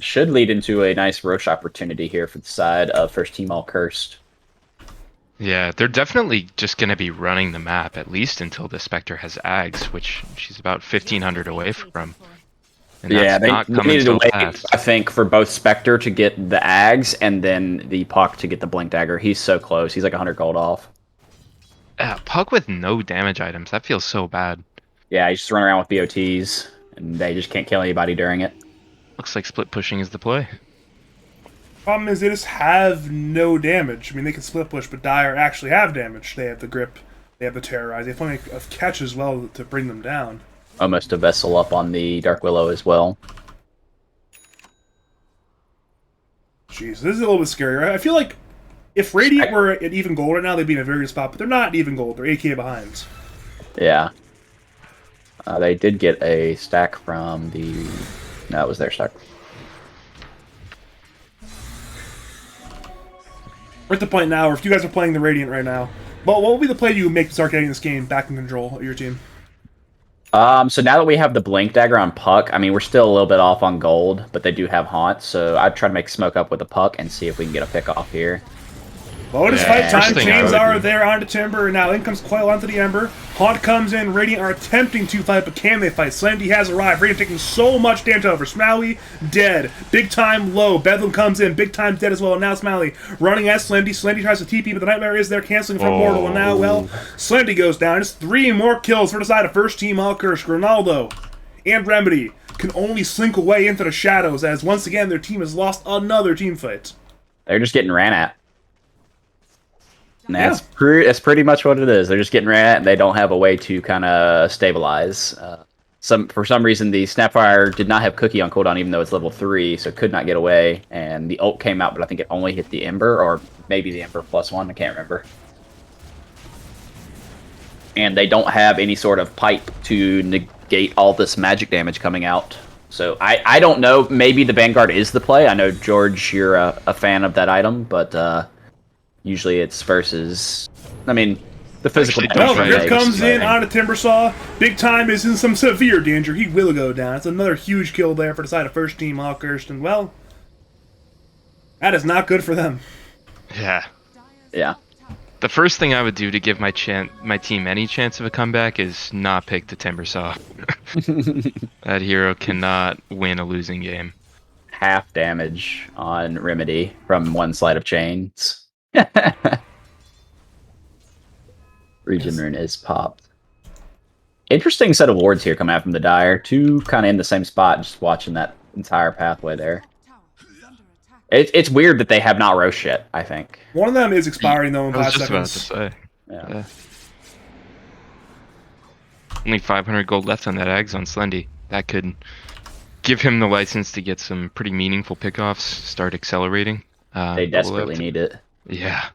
Should lead into a nice Roche opportunity here for the side of first team all cursed. Yeah, they're definitely just going to be running the map, at least until the Spectre has Ags, which she's about 1,500 away from. And Yeah, that's they not needed to coming so wait, fast. I think, for both Spectre to get the Ags and then the Puck to get the Blink Dagger. He's so close. He's like 100 gold off. Puck with no damage items, that feels so bad. Yeah, he's just running around with BOTs, and they just can't kill anybody during it. Looks like split pushing is the play. Problem is they just have no damage. I mean, they can split push, but Dire actually have damage. They have the grip, they have the terrorize, they have plenty of catch as well to bring them down. Almost a vessel up on the Dark Willow as well. Jeez, this is a little bit scary, right? I feel like if Radiant were at even gold right now, they'd be in a very good spot, but they're not even gold. They're 8k behind. Yeah. They did get a stack from the... No, that was their stack. We're at the point now where if you guys are playing the Radiant right now, well, what would be the play you would make to start getting this game back in control of your team? So now that we have the Blink Dagger on Puck, I mean, we're still a little bit off on gold, but they do have Haunt, so I'd try to make smoke up with the Puck and see if we can get a pick off here. Well, it is Yeah. fight time. First thing I Chains would are do. there onto Timber, and now in comes Coil onto the Ember. Haunt comes in. Radiant are attempting to fight, but can they fight? Slendy has arrived. Radiant taking so much damage over. Smaui dead. Big time low. Bedlam comes in. Big time dead as well. And now Smaui running at Slendy. Slendy tries to TP, but the Nightmare is there canceling from Mortal. And now, well, Slendy goes down. It's 3 more kills for the side of first team All Curse. Ronaldo and Remedy can only slink away into the shadows as once again their team has lost another team fight. They're just getting ran at. And that's pretty much what it is. They're just getting ran at, and they don't have a way to kind of stabilize. For some reason, the Snapfire did not have Cookie on cooldown, even though it's level 3, so it could not get away. And the ult came out, but I think it only hit the Ember, or maybe the Ember +1. I can't remember. And they don't have any sort of pipe to negate all this magic damage coming out. So I don't know. Maybe the Vanguard is the play. I know, George, you're a fan of that item, but usually it's versus... I mean, the physical Actually, Well, don't Grip try comes it. in on a Timbersaw. Big Time is in some severe danger. He will go down. It's another huge kill there for the side of first team Hawkhurst. And, well, that is not good for them. Yeah. Yeah. The first thing I would do to give my team any chance of a comeback is not pick the Timbersaw. That hero cannot win a losing game. Half damage on Remedy from one sleight of chains. Region Rune is popped. Interesting set of wards here coming out from the Dire. 2 kind of in the same spot, just watching that entire pathway there. It's weird that they have not roast yet, I think. One of them is expiring, though, in I was 5 just about seconds. to say. Yeah. Yeah. Only 500 gold left on that Ags on Slendy. That could give him the license to get some pretty meaningful pickoffs, start accelerating. They desperately need it. Yeah.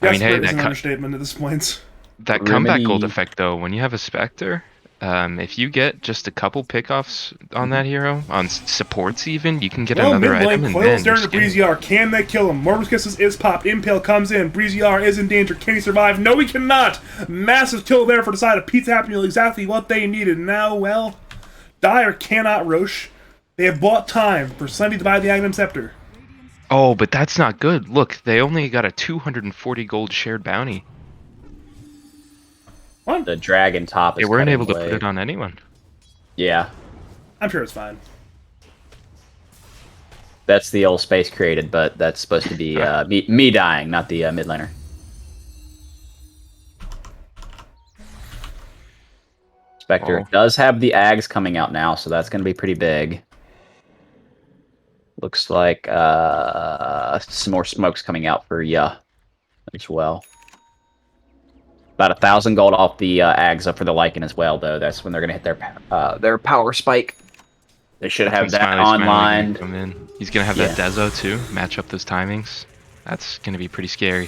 I mean, hey, Desperate is an understatement at this point. that comeback gold Remedy- effect, though, when you have a Spectre, if you get just a couple pickoffs on that hero, on supports even, you can get Well, another mid item lane, and Coil's then there you're to skinny. Breezyar. Can they kill him? Morbus Kisses is popped. Impale comes in. Breezyar is in danger. Can he survive? No, he cannot. Massive kill there for the side of Pizza Happy Meal. Exactly what they needed. Now, well, Dire cannot Roche. They have bought time for Slendy to buy the Agnum Scepter. Oh, but that's not good. Look, they only got a 240 gold shared bounty. What? The dragon top They is weren't cutting able to away. put it on anyone. Yeah. I'm sure it's fine. That's the old space created, but that's supposed to be me dying, not the mid laner. Spectre does have the Ags coming out now, so that's going to be pretty big. Looks like some more smokes coming out for ya as well. About 1,000 gold off the Ags up for the Lycan as well, though. That's when they're going to hit their power spike. They should have that Smiley's finally online. gonna come in. He's gonna have that Dezo too. Match up those timings. That's gonna be pretty scary.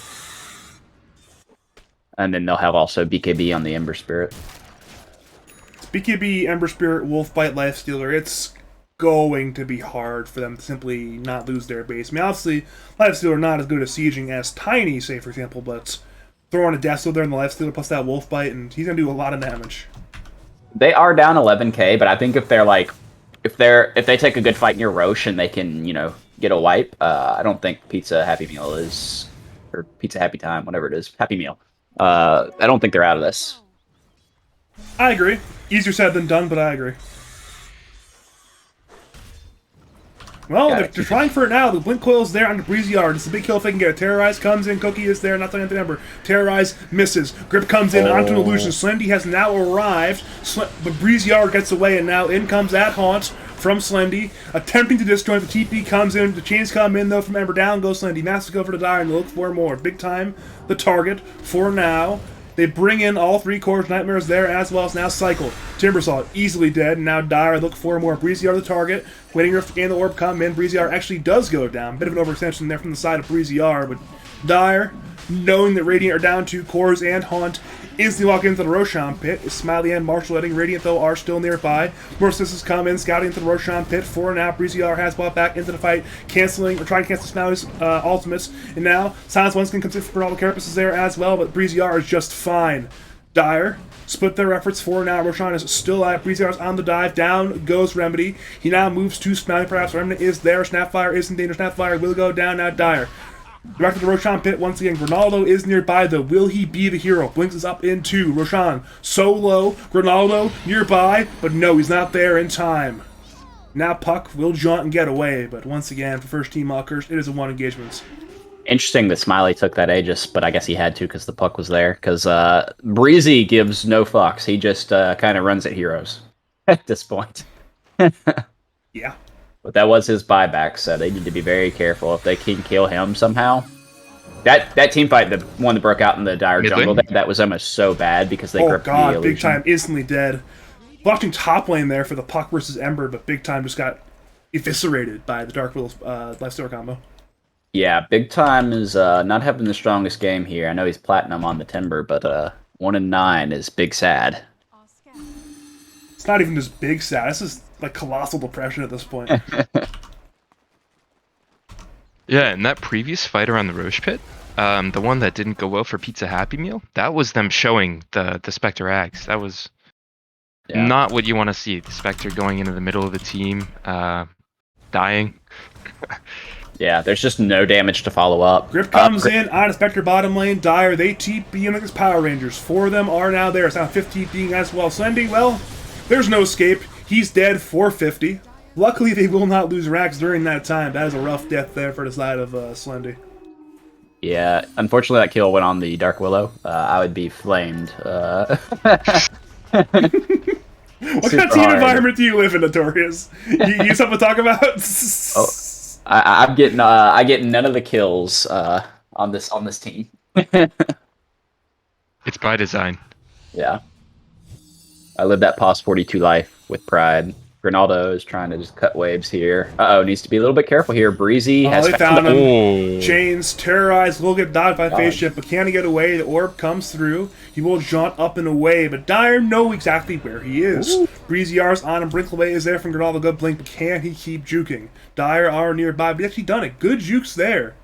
And then they'll have also BKB on the Ember Spirit. BKB, Ember Spirit, Wolfbite, Lifestealer. It's going to be hard for them to simply not lose their base. I mean, obviously, Lifestealer not as good at sieging as Tiny, say, for example, but throwing a Death Steal there in the Lifestealer plus that Wolfbite, and he's going to do a lot of damage. They are down 11k, but I think if they're like, if they take a good fight near Roche and they can, get a wipe, I don't think Pizza Happy Meal is, or Pizza Happy Time, whatever it is, Happy Meal. I don't think they're out of this. I agree. Easier said than done, but I agree. Well, they're trying for it now. The Blink Coil's there on the Breezy Yard. It's a big kill if they can get it. Terrorize comes in. Cookie is there. Not throwing at the number. Terrorize misses. Grip comes in onto an illusion. Slendy has now arrived. But Breezy Yard gets away, and now in comes that Haunt from Slendy. Attempting to disjoint. The TP comes in. The chains come in, though, from Ember. Down goes Slendy. Massive go for the Dire, and they look for more. Big time the target for now. They bring in all 3 cores. Nightmares there as well as now Cycle. Timbersaw easily dead. And now Dire look for more. Breezy are the target. Waiting for and the orb come in. Breezy R actually does go down. Bit of an overextension there from the side of Breezy R. But Dire, knowing that Radiant are down 2 cores and Haunt, instantly walk into the Roshan pit. Smiley and Marshall letting Radiant, though, are still nearby. More sisters come in, scouting into the Roshan pit. For now, Breezy R has brought back into the fight, canceling or trying to cancel Smiley's ultimates. And now, Silence One's going to consider for all the Carapace is there as well, but Breezy R is just fine. Dire split their efforts for now. Roshan is still at. Breezy R is on the dive. Down goes Remedy. He now moves to Smiley. Perhaps Remnant is there. Snapfire is in danger. Snapfire will go down now. Dire Back to the Roshan pit once again. Ronaldo is nearby though. Will he be the hero? Blinks is up in 2. Roshan solo. Ronaldo nearby, but no, he's not there in time. Now Puck will jaunt and get away, but once again, for first team Malkers, it is a 1 engagement. Interesting that Smiley took that Aegis, but I guess he had to because the puck was there. Because Breezy gives no fucks. He just kind of runs at heroes at this point. Yeah. But that was his buyback, so they need to be very careful if they can kill him somehow. That team fight, the one that broke out in the dire jungle, that was almost so bad because they gripped the illusion. Big Time instantly dead. Watching top lane there for the Puck versus Ember, but Big Time just got eviscerated by the Dark Willow's lifesteal combo. Yeah, Big Time is not having the strongest game here. I know he's platinum on the Timber, but 1-9 is big sad. It's not even just big sad. This is like colossal depression at this point. Yeah, and that previous fight around the Roche Pit, the one that didn't go well for Pizza Happy Meal, that was them showing the Spectre Axe. That was not what you want to see. The Spectre going into the middle of the team, dying. Yeah, there's just no damage to follow up. Grip comes in on a Spectre bottom lane. Dire, they TP in like his Power Rangers. 4 of them are now there. It's now 50 being as well. Slendy, well, there's no escape. He's dead, 450. Luckily, they will not lose Rax during that time. That is a rough death there for the side of Slendy. Yeah, unfortunately that kill went on the Dark Willow. I would be flamed. What kind of team environment do you live in, Notorious? You something to talk about? I get none of the kills on this team. It's by design. Yeah. I live that pos 42 life with pride. Ronaldo is trying to just cut waves here. Needs to be a little bit careful here. Breezy has they found him. Chains, terrorized, will get dodged by Face Shift, but can he get away? The orb comes through. He will jaunt up and away, but Dire know exactly where he is. Ooh. Breezy R's on him. Brinklaway is there from Ronaldo. Good blink, but can he keep juking? Dire are nearby, but he's actually done it. Good jukes there.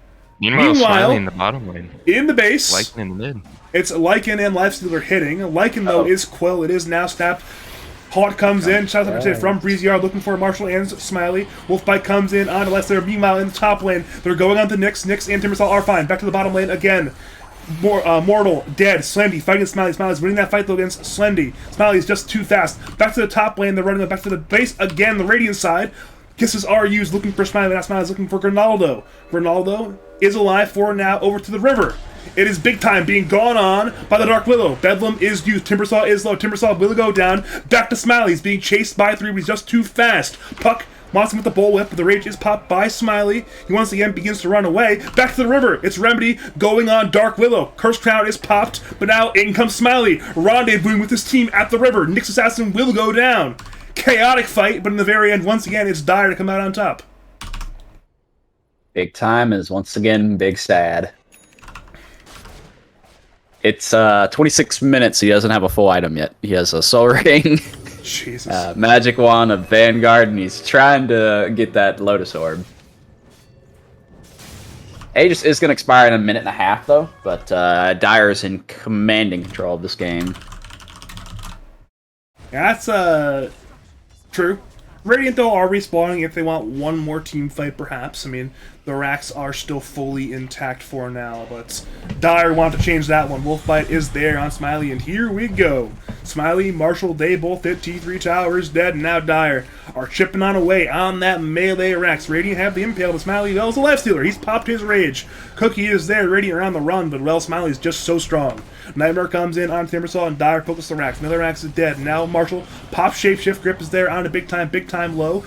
Meanwhile, Smiley in the bottom lane. In the base. Lycan in the mid. It's Lycan and Lifestealer hitting. Lycan, though, is Quill. It is now snapped. Hawk comes in, shouts out from Breezy R, looking for Marshall and Smiley. Wolfbite comes in on Lester. Meanwhile, in the top lane, they're going on to Nyx. Nyx and Timbersalt are fine. Back to the bottom lane again. Mortal, dead. Slendy fighting Smiley. Smiley's winning that fight though against Slendy. Smiley's just too fast. Back to the top lane, they're running back to the base again, the Radiant side. Kisses are used looking for Smiley. Now Smiley's looking for Ronaldo. Ronaldo is alive for now, over to the river. It is Big Time being gone on by the Dark Willow. Bedlam is used. Timbersaw is low. Timbersaw will go down. Back to Smiley. He's being chased by 3, but he's just too fast. Puck wants him with the bullwhip, but the rage is popped by Smiley. He once again begins to run away. Back to the river. It's Remedy going on Dark Willow. Curse Crown is popped, but now in comes Smiley. Rendezvousing with his team at the river. Nyx Assassin will go down. Chaotic fight, but in the very end, once again, it's Dire to come out on top. Big Time is once again big sad. It's 26 minutes. He doesn't have a full item yet. He has a Soul Ring, Jesus. Magic Wand, a Vanguard, and he's trying to get that Lotus Orb. Aegis is going to expire in a minute and a half, though, but Dire is in commanding control of this game. Yeah, that's true. Radiant, though, are respawning if they want one more team fight, perhaps. I mean, the racks are still fully intact for now, but Dire want to change that one. Wolfbite is there on Smiley, and here we go. Smiley, Marshall, they both hit T3 towers, dead, and now Dire are chipping on away on that melee racks. Radiant have the impale, but Smiley, well, is a lifestealer. He's popped his rage. Cookie is there, Radiant around the run, but, well, Smiley's just so strong. Nightmare comes in on Timbersaw, and Dire focus the racks. Another racks is dead. Now Marshall pops Shapeshift. Grip is there on a Big Time low.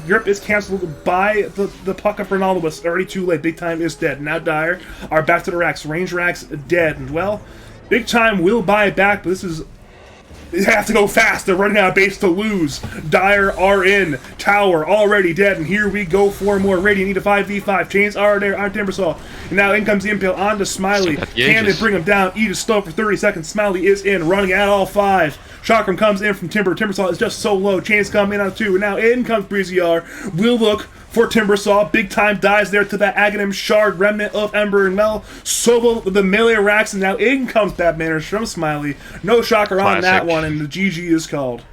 Grip is cancelled by the Puck of Ronaldo, but it's already too late. Big Time is dead. Now Dire are back to the racks. Range racks dead. And, well, Big Time will buy it back, but this is... They have to go fast. They're running out of base to lose. Dire are in. Tower already dead. And here we go for more. Radiant need a 5v5. Chains are there on Timbersaw. And now in comes the Impale onto Smiley. Can they bring him down? Eat a stone for 30 seconds. Smiley is in. Running at all 5. Chakram comes in from Timber. Timbersaw is just so low. Chains come in on 2. And now in comes Breezy R. Will look for Timbersaw. Big Time dies there to that Aghanim Shard remnant of Ember, and well, solo the melee racks, and now in comes Bad Manners from Smiley. No shocker on that one, and the GG is called.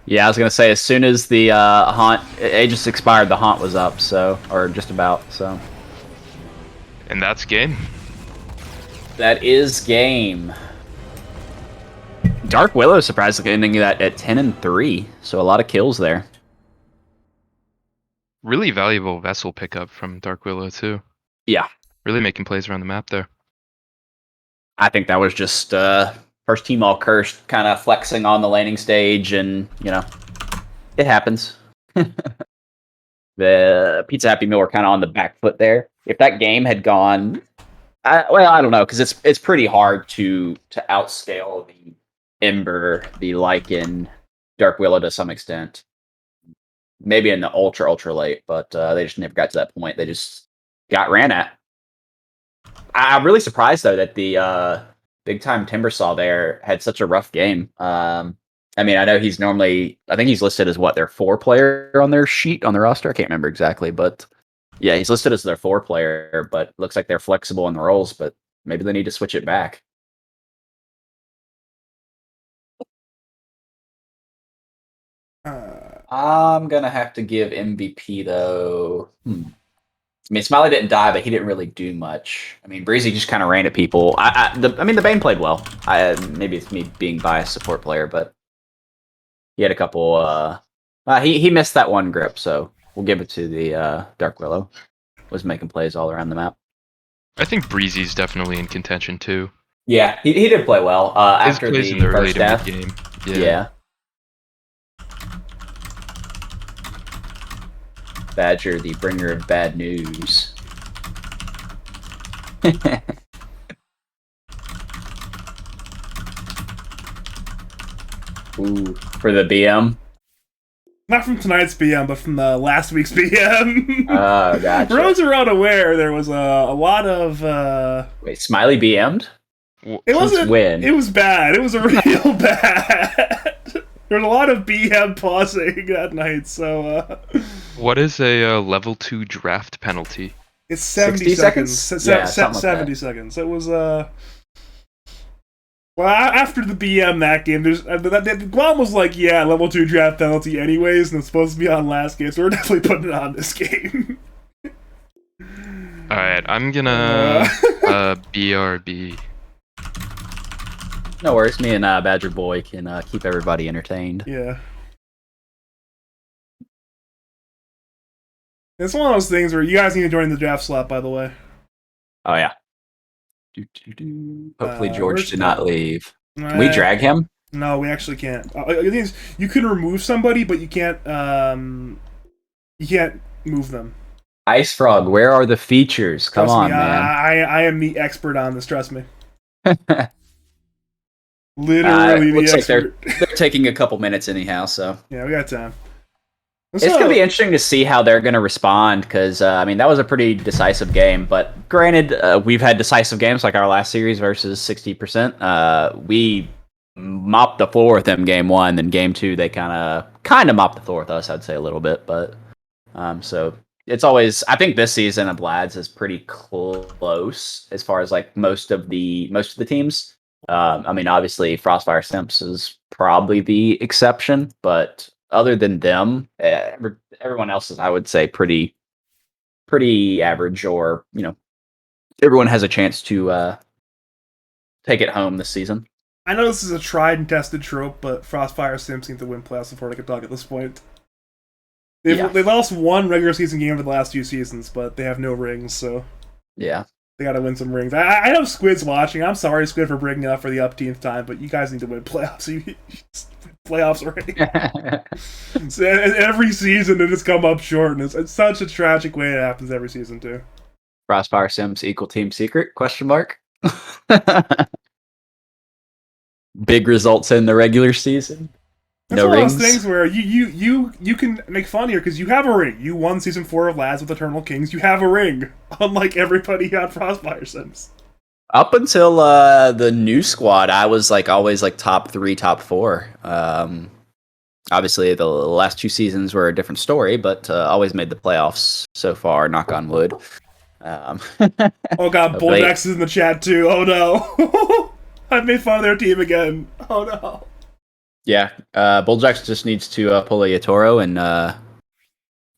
Yeah, I was gonna say as soon as the haunt Aegis expired, the haunt was up, so or just about. So And that's game. that is game. Dark Willow surprisingly ending that at 10-3, so a lot of kills there. Really valuable vessel pickup from Dark Willow too. Yeah, Really making plays around the map there. I think that was just first team all cursed, kind of flexing on the laning stage, and it happens. The Pizza Happy Meal were kind of on the back foot there. If that game had gone, I don't know, because it's pretty hard to outscale the Ember, the Lycan, Dark Willow to some extent. Maybe in the ultra late, but they just never got to that point. They just got ran at. I'm really surprised though that the big time Timbersaw there had such a rough game. I mean, I know he's normally, I think he's listed as what, their 4-player on their sheet on their roster. I can't remember exactly, but yeah, he's listed as their 4-player. But looks like they're flexible in the roles. But maybe they need to switch it back. I'm gonna have to give MVP though. I mean, Smiley didn't die, but he didn't really do much. I mean, Breezy just kind of ran at people. I mean, the Bane played well. Maybe it's me being biased support player, but he had a couple. He missed that one grip, so we'll give it to the Dark Willow. Was making plays all around the map. I think Breezy's definitely in contention too. Yeah, he did play well His after plays the in the early first to half. mid game. Yeah. Badger, the bringer of bad news. Ooh, for the BM. Not from tonight's BM, but from the last week's BM. Oh, gotcha. For those who are unaware, there was a lot of. Wait, Smiley BM'd? It wasn't. When? It was bad. It was a real bad. There was a lot of BM pausing that night, so. What is a level 2 draft penalty? It's 70 60 seconds. seconds? Yeah, something like 70 that. seconds. It was Well, after the BM that game, Guam was like, yeah, level 2 draft penalty anyways, and it's supposed to be on last game, so we're definitely putting it on this game. Alright, I'm gonna BRB. No worries. Me and Badger Boy can keep everybody entertained. Yeah. It's one of those things where you guys need to join the draft slot, by the way. Oh, yeah. Hopefully George did not leave. Can Uh, we drag him? No, we actually can't. The thing is, you can remove somebody, but you can't move them. Ice Frog, where are the features? Come Trust on, me, man. I am the expert on this, trust me. Literally the looks like expert. they're taking a couple minutes anyhow, so. Yeah, we got time. It's going to be interesting to see how they're going to respond because, I mean, that was a pretty decisive game. But granted, we've had decisive games like our last series versus 60%. We mopped the floor with them game one. Then game two, they kind of mopped the floor with us, I'd say a little bit. But so it's always, I think this season of Lads is pretty close as far as like most of the teams. I mean, obviously, Frostfire Simps is probably the exception, but other than them, everyone else is, I would say, pretty average, or everyone has a chance to take it home this season. I know this is a tried and tested trope, but Frostfire Sims seem to win playoffs before they can talk at this point. They've lost one regular season game over the last 2 seasons, but they have no rings, so Yeah. they gotta win some rings. I know Squid's watching. I'm sorry, Squid, for bringing it up for the upteenth time, but you guys need to win playoffs. Playoffs already. So, every season it has come up short, and it's such a tragic way it happens every season too. Frostfire Sims equal team secret? Question mark. Big results in the regular season. That's No one rings. of those things where you can make fun here because you have a ring. You won season 4 of Lads with Eternal Kings. You have a ring, unlike everybody on Frostfire Sims. Up until the new squad, I was like always like top 3, top 4. Obviously, the last 2 seasons were a different story, but always made the playoffs so far. Knock on wood. Oh god, Bulldex is in the chat too. Oh no, I've made fun of their team again. Oh no. Yeah, Bulljax just needs to pull a Yatoro and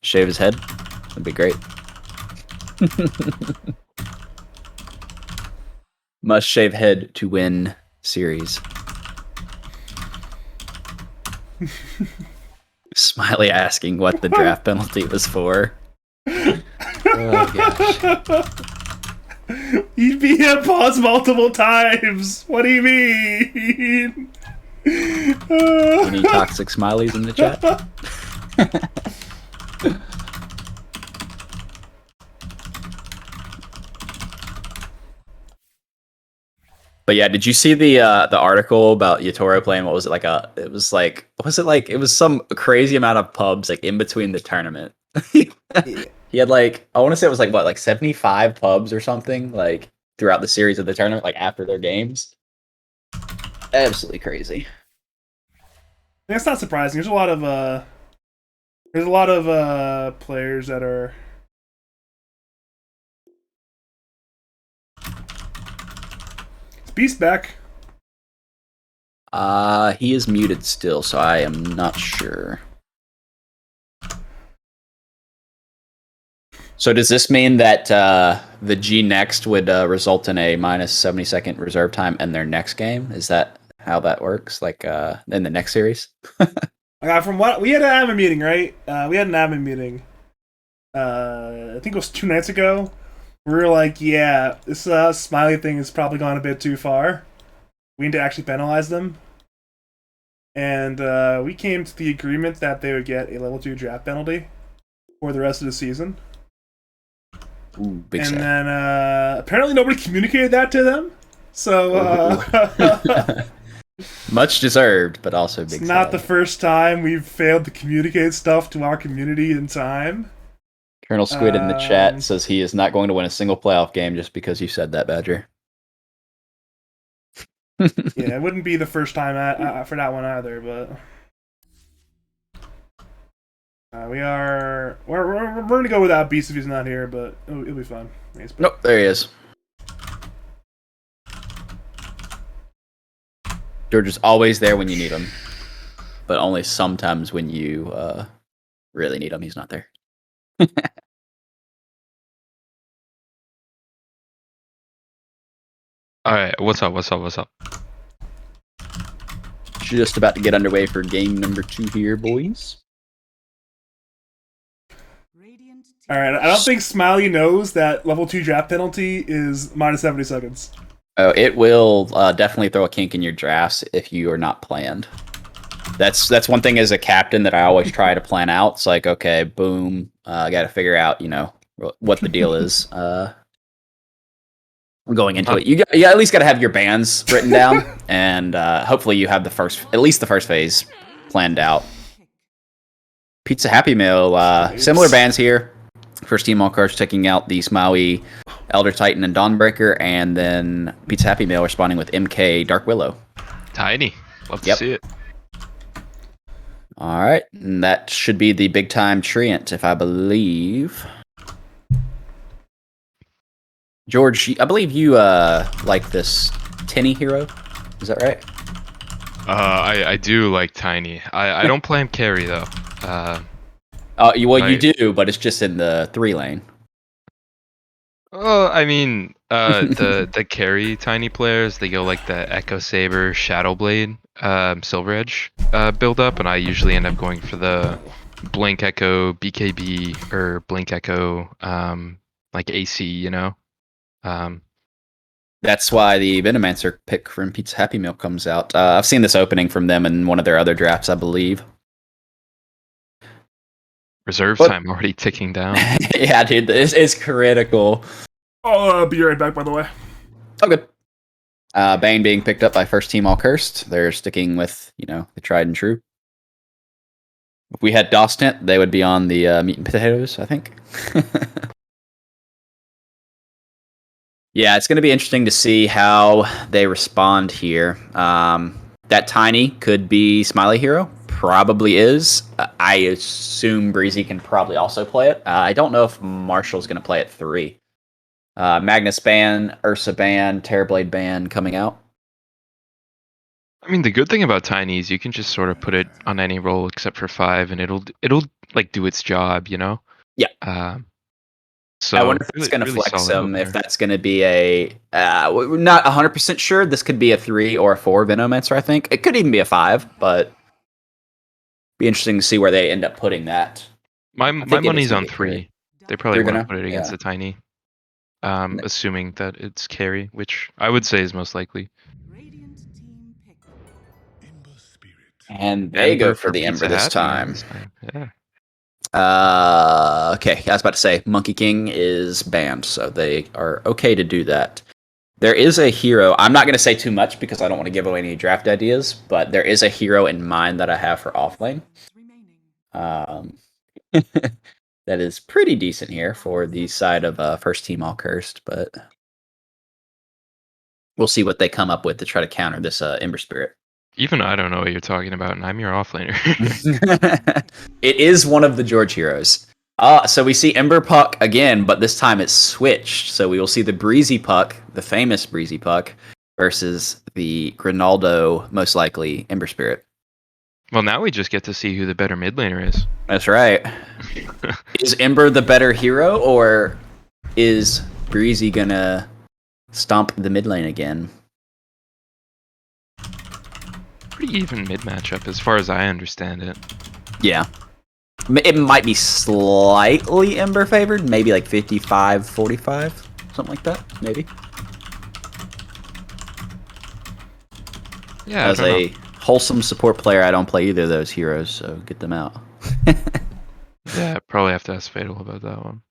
shave his head. That'd be great. Must shave head to win series. Smiley asking what the draft penalty was for. Oh gosh. He'd be hit pause multiple times. What do you mean? Any toxic smileys in the chat? But yeah, did you see the article about Yatoro playing? What was it like? It was like it was some crazy amount of pubs like in between the tournament. He had like I want to say it was like what 75 pubs or something like throughout the series of the tournament, like after their games. Absolutely crazy. That's not surprising. There's a lot of players that are. Is Beast back? He is muted still, so I am not sure. So does this mean that the G next would result in a minus 70-second reserve time in their next game? Is that how that works? Like in the next series? From what we had an admin meeting, right? We had an admin meeting. I think it was 2 nights ago. We were like, yeah, this Smiley thing has probably gone a bit too far. We need to actually penalize them. And we came to the agreement that they would get a level 2 draft penalty for the rest of the season. Ooh, big and set. then apparently nobody communicated that to them. So much deserved, but also big. It's not sad. the first time we've failed to communicate stuff to our community in time. Colonel Squid in the chat says he is not going to win a single playoff game just because you said that, Badger. Yeah, it wouldn't be the first time for that one either, but we're gonna go without Beast if he's not here, but it'll be fun. Nope, there he is. George is always there when you need him, but only sometimes when you really need him. He's not there. All right, what's up? Just about to get underway for game number 2 here, boys. Alright, I don't think Smiley knows that level 2 draft penalty is minus 70 seconds. Oh, it will definitely throw a kink in your drafts if you are not planned. That's one thing as a captain that I always try to plan out. It's like, okay, boom, I got to figure out, what the deal is. Going into it, you at least got to have your bans written down, and hopefully you have at least the first phase planned out. Pizza Happy Meal, similar bans here. First team all cards taking out the Smaui, Elder Titan, and Dawnbreaker, and then Pizza Happy Meal responding with MK Dark Willow. Tiny. Love to see it. All right, and that should be the big time Treant, if I believe. George, I believe you like this Tinny hero. Is that right? I do like Tiny. I don't play him carry though. You do, but it's just in the 3 lane. Oh, I mean, the carry Tiny players, they go like the Echo Saber, Shadow Blade, Silver Edge build up, and I usually end up going for the Blink Echo, BKB, or Blink Echo, like AC, That's why the Venomancer pick from Pizza Happy Meal comes out. I've seen this opening from them in one of their other drafts, I believe. Reserve time already ticking down. Yeah, dude, this is critical. I'll be right back, by the way. Oh, good. Bane being picked up by first team all cursed. They're sticking with, the tried and true. If we had Dostant, they would be on the meat and potatoes, I think. Yeah, it's going to be interesting to see how they respond here. That Tiny could be Smiley Hero. Probably is. I assume Breezy can probably also play it. I don't know if Marshall's going to play it 3. Magnus ban, Ursa ban, Terrorblade ban coming out. I mean, the good thing about Tiny is you can just sort of put it on any roll except for 5, and it'll like do its job, you know. Yeah. Um, I so wonder if it's really, going to really flex solid him, if opener. that's going to be a. We're not 100% sure. This could be a 3 or a 4 Venomancer, I think. It could even be a 5, but be interesting to see where they end up putting that. My I think it's money's going on to get carried. 3. They probably 3 want to Venom? put it against Yeah. the Tiny, assuming that it's carry, which I would say is most likely. And they go Ember for for the Ember Pizza this Happy time. this time. Yeah. Okay, I was about to say Monkey King is banned, so they are okay to do that. There is a hero. I'm not going to say too much because I don't want to give away any draft ideas, but there is a hero in mind that I have for offlane. Um, that is pretty decent here for the side of first team all cursed, but we'll see what they come up with to try to counter this Ember Spirit. Even I don't know what you're talking about, and I'm your offlaner. It is one of the George heroes. So we see Ember Puck again, but this time it's switched. So we will see the Breezy Puck, the famous Breezy Puck, versus the Grinaldo, most likely Ember Spirit. Well, now we just get to see who the better mid laner is. That's right. Is Ember the better hero, or is Breezy gonna stomp the mid lane again? Pretty even mid matchup as far as I understand it. Yeah. It might be slightly Ember favored, maybe like 55-45, something like that, maybe. Yeah, As I don't a know. wholesome support player, I don't play either of those heroes, so get them out. Yeah, probably have to ask Fatal about that one.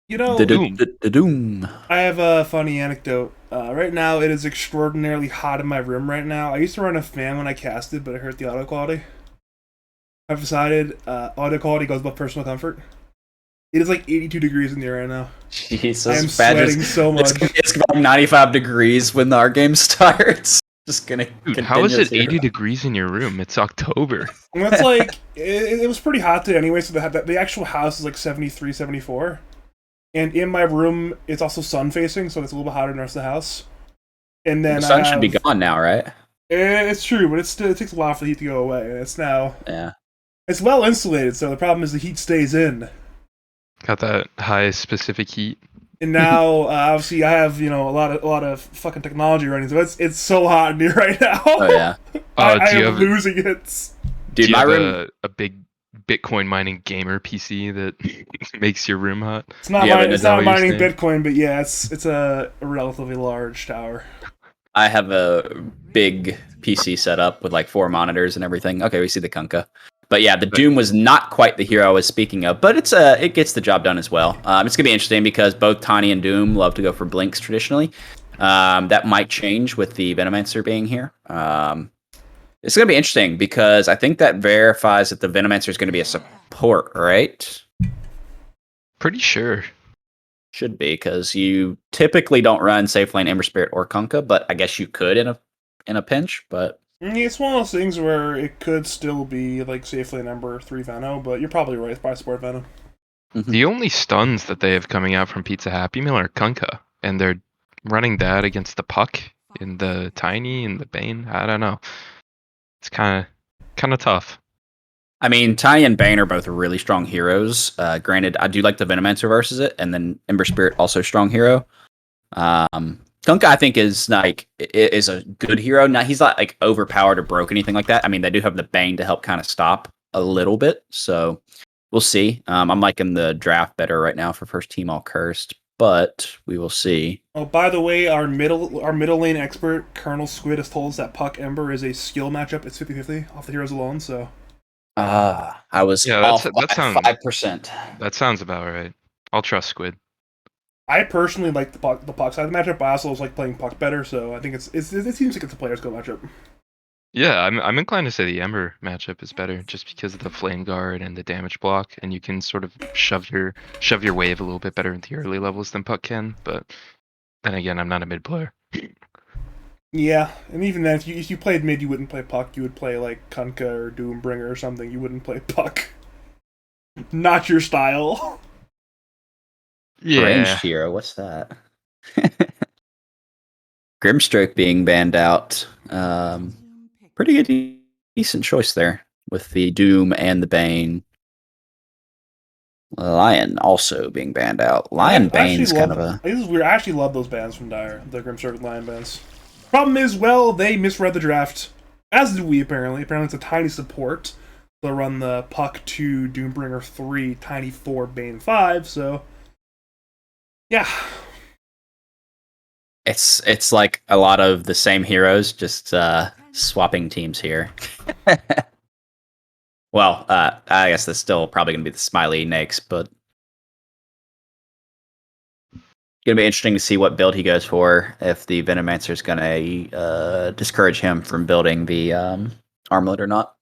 You The know, Doom. Doom. I have a funny anecdote. Right now, it is extraordinarily hot in my room right now. I used to run a fan when I casted, but it hurt the audio quality. I've decided audio quality goes above personal comfort. It is like 82 degrees in here right now. Jesus, I am Badgers. sweating so much. It's about 95 degrees when our game starts. Just gonna Dude, how is it continuously 80 degrees in your room? It's October. And that's like, it was pretty hot today anyway, so the actual house is like 73, 74. And in my room, it's also sun facing, so it's a little bit hotter than the rest of the house. And then The sun I have, should be gone now, right? It's true, but it takes a while for the heat to go away. And Yeah. it's well insulated, so the problem is the heat stays in. Got that high specific heat. And now, obviously, I have a lot of fucking technology running, so it's so hot in here right now. Oh yeah. I Do you am have losing it. do Dude, you my have room. a big Bitcoin mining gamer PC that makes your room hot? It's not Yeah, mine. but It's that not what you're mining saying? Bitcoin, but yeah, it's a relatively large tower. I have a big PC set up with like 4 monitors and everything. Okay, we see the Kunkka. But yeah, the But Doom was not quite the hero I was speaking of, but it gets the job done as well. It's gonna be interesting because both Tawny and Doom love to go for blinks traditionally. That might change with the Venomancer being here. It's gonna be interesting because I think that verifies that the Venomancer is gonna be a support, right? pretty sure. Should be because you typically don't run Safe Lane, Ember Spirit, or Kunkka, but I guess you could in a pinch. But It's one of those things where it could still be like safely number 3 Veno, but you're probably right. It's probably Sport Veno. The only stuns that they have coming out from Pizza Happy Meal are Kunkka, and they're running that against the Puck in the Tiny and the Bane. I don't know. It's kind of tough. I mean, Tiny and Bane are both really strong heroes. Granted, I do like the Venomancer versus it, and then Ember Spirit also strong hero. Kunkka, I think, is a good hero. Now he's not like overpowered or broke anything like that. I mean, they do have the Bane to help kind of stop a little bit, so we'll see. I'm liking the draft better right now for first team all cursed, but we will see. Oh, by the way, our middle lane expert, Colonel Squid, has told us that Puck Ember is a skill matchup. It's 50-50 off the heroes alone, so. I was Yeah, off that by sounds 5%. that sounds about right. I'll trust Squid. I personally like the Puck side of the matchup, but I also like playing Puck better, so I think it seems like it's a player skill matchup. Yeah, I'm inclined to say the Ember matchup is better just because of the flame guard and the damage block, and you can sort of shove your wave a little bit better into the early levels than Puck can. But then again, I'm not a mid player. Yeah, and even then, if you played mid, you wouldn't play Puck. You would play like Kunkka or Doombringer or something. You wouldn't play Puck. Not your style. Yeah, Ranged hero, what's that? Grimstroke being banned out. Pretty good, decent choice there with the Doom and the Bane. Lion also being banned out. Lion Bane's kind of a... This is weird. I actually love those bands from Dire, the Grimstroke Lion bands. Problem is, well, they misread the draft, as did we apparently. Apparently it's a tiny support. They'll run the Puck 2, Doombringer 3, Tiny 4, Bane 5, so... Yeah. It's like a lot of the same heroes, just swapping teams here. Well, I guess that's still probably going to be the Smiley Nakes, but going to be interesting to see what build he goes for, if the Venomancer is going to discourage him from building the Armlet or not.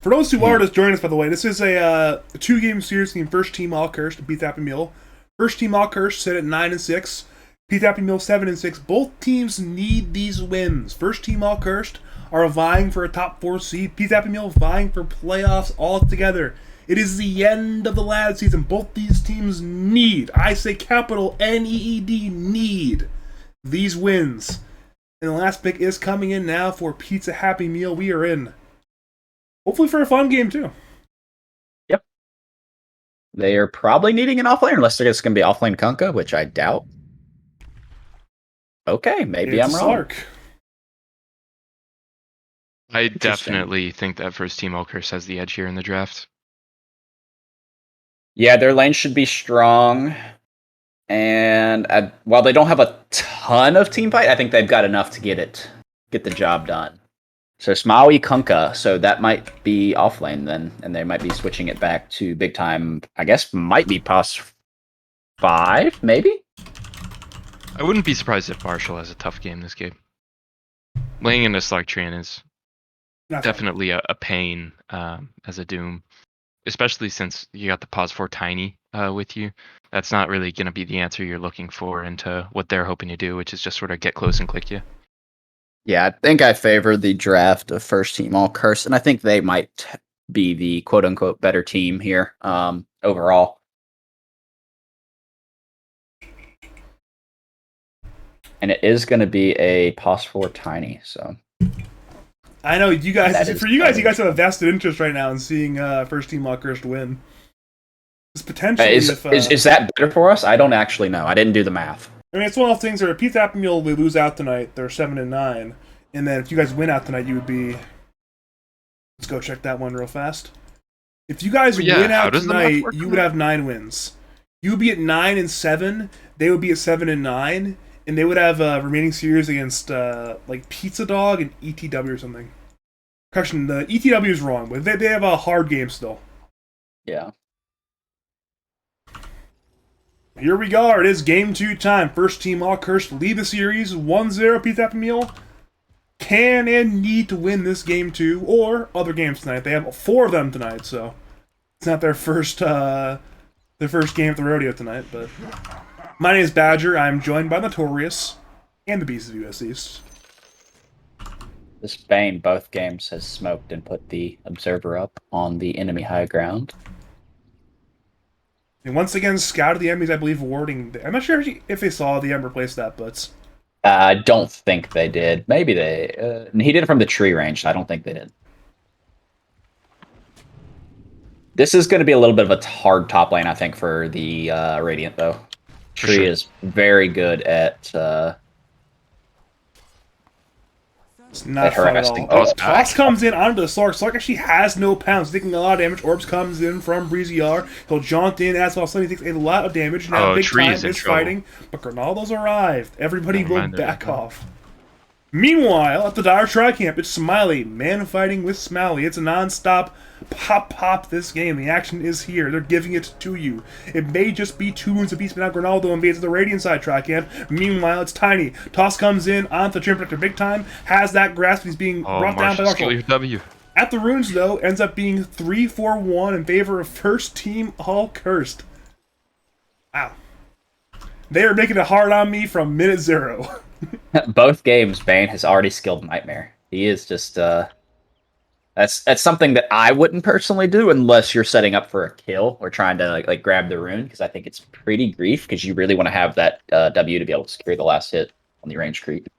For those who are just joining us, by the way, this is a 2-game series between First Team All Cursed and Pete Happy Meal. First Team All Cursed sit at 9-6. Pete Happy Meal 7-6. Both teams need these wins. First Team All Cursed are vying for a top 4 seed. Pete Happy Meal vying for playoffs altogether. It is the end of the ladder season. Both these teams need, I say capital N-E-E-D, need these wins. And the last pick is coming in now for Pizza Happy Meal. We are in. Hopefully for a fun game, too. Yep. They are probably needing an offlane, unless it's going to be offlane Kunkka, which I doubt. Okay, maybe I'm wrong. Slark. I definitely think that First Team All Curse has the edge here in the draft. Yeah, their lane should be strong. And while they don't have a ton of team fight, I think they've got enough to get the job done. So Smaui Kunkka, so that might be offlane then, and they might be switching it back to big time. I guess might be past 5, maybe? I wouldn't be surprised if Marshall has a tough game this game. Laying into Slarktran is definitely a pain as a Doom, especially since you got the pause for Tiny with you. That's not really going to be the answer you're looking for into what they're hoping to do, which is just sort of get close and click you. Yeah, I think I favor the draft of First Team All Curse, and I think they might be the quote-unquote better team here overall. And it is going to be a pos 4 Tiny, so... I know, you guys, you guys have a vested interest right now in seeing First Team All Cursed win. It's potentially is that better for us? I don't actually know. I didn't do the math. I mean, it's one of those things where if Pete Happy Meal, they lose out tonight, they're 7-9. And then if you guys win out tonight, you would be... Let's go check that one real fast. If you guys win out tonight, you would have 9 wins. You would be at 9-7, they would be at 7-9, and they would have a remaining series against like Pizza Dog and ETW or something. Correction, the ETW is wrong, but they have a hard game still. Yeah. Here we go. It is game 2 time. First Team All Cursed lead the series 1-0. Pete Happy Meal can and need to win this game 2 or other games tonight. They have 4 of them tonight, so it's not their first game at the rodeo tonight. But my name is Badger. I'm joined by Notorious and the Beast of US East. This Bane, both games, has smoked and put the Observer up on the enemy high ground. And once again, scouted the enemies, I believe, warding. I'm not sure if they saw the Ember place that, but... I don't think they did. Maybe they... he did it from the tree range. I don't think they did. This is going to be a little bit of a hard top lane, I think, for the Radiant, though. Tree is very good at... It's not fun at all. Oh, Toss comes in onto the Slark. Slark actually has no pounds, taking a lot of damage. Orbs comes in from Breezy R. He'll jaunt in as well. Suddenly takes a lot of damage. Now big time is fighting. But Grinaldo's arrived. Everybody will back off. Meanwhile, at the Dire Tri-Camp, it's Smiley. Man fighting with Smiley. It's a non-stop pop this game. The action is here. They're giving it to you. It may just be 2 wounds apiece, but now Grinaldo invades the Radiant side Tri-Camp. Meanwhile, it's Tiny. Toss comes in onto the Trim Protector big time. Has that grasp. He's being brought down by Marshall. W. At the runes, though, ends up being 3-4-1 in favor of First Team All Cursed. Wow. They are making it hard on me from minute 0. Both games, Bane has already skilled Nightmare. He is just, that That's something that I wouldn't personally do unless you're setting up for a kill or trying to like grab the rune, because I think it's pretty grief because you really want to have that W to be able to secure the last hit on the range creep.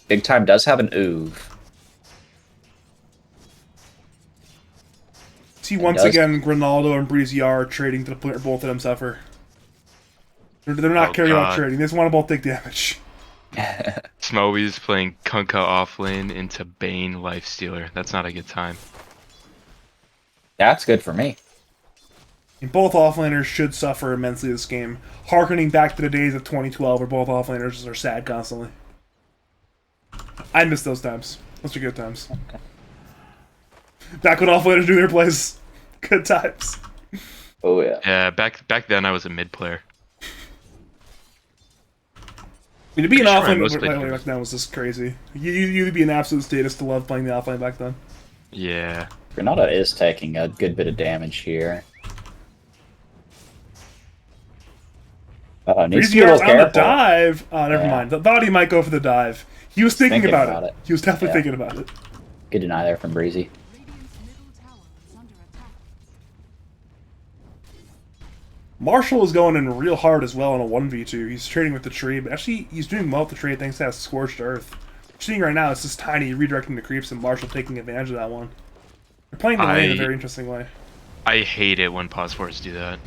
Big Time does have an Oov. See, once again, Grinaldo and Breezy are trading to the point where both of them suffer. They're not carrying out trading. They just want to both take damage. Smoey's playing Kunkka offlane into Bane Lifestealer. That's not a good time. That's good for me. And both offlaners should suffer immensely this game, harkening back to the days of 2012 where both offlaners are sad constantly. I miss those times. Those are good times. Back when offlaners do their plays. Good times. Oh yeah. Yeah, back then I was a mid player. I mean, to be an Sure, offlane most back then was just crazy. You'd be an absolute status to love playing the offlane back then. Yeah. Granada is taking a good bit of damage here. Needs to be a little on the careful. dive. Oh, never mind. Thought he might go for the dive. He was thinking about it. He was definitely thinking about it. Good deny there from Breezy. Marshall is going in real hard as well in a 1v2. He's trading with the tree, but actually he's doing well with the trade thanks to that Scorched Earth. What we're seeing right now is this Tiny redirecting the creeps and Marshall taking advantage of that one. They're playing the lane in a very interesting way. I hate it when pause forwards do that.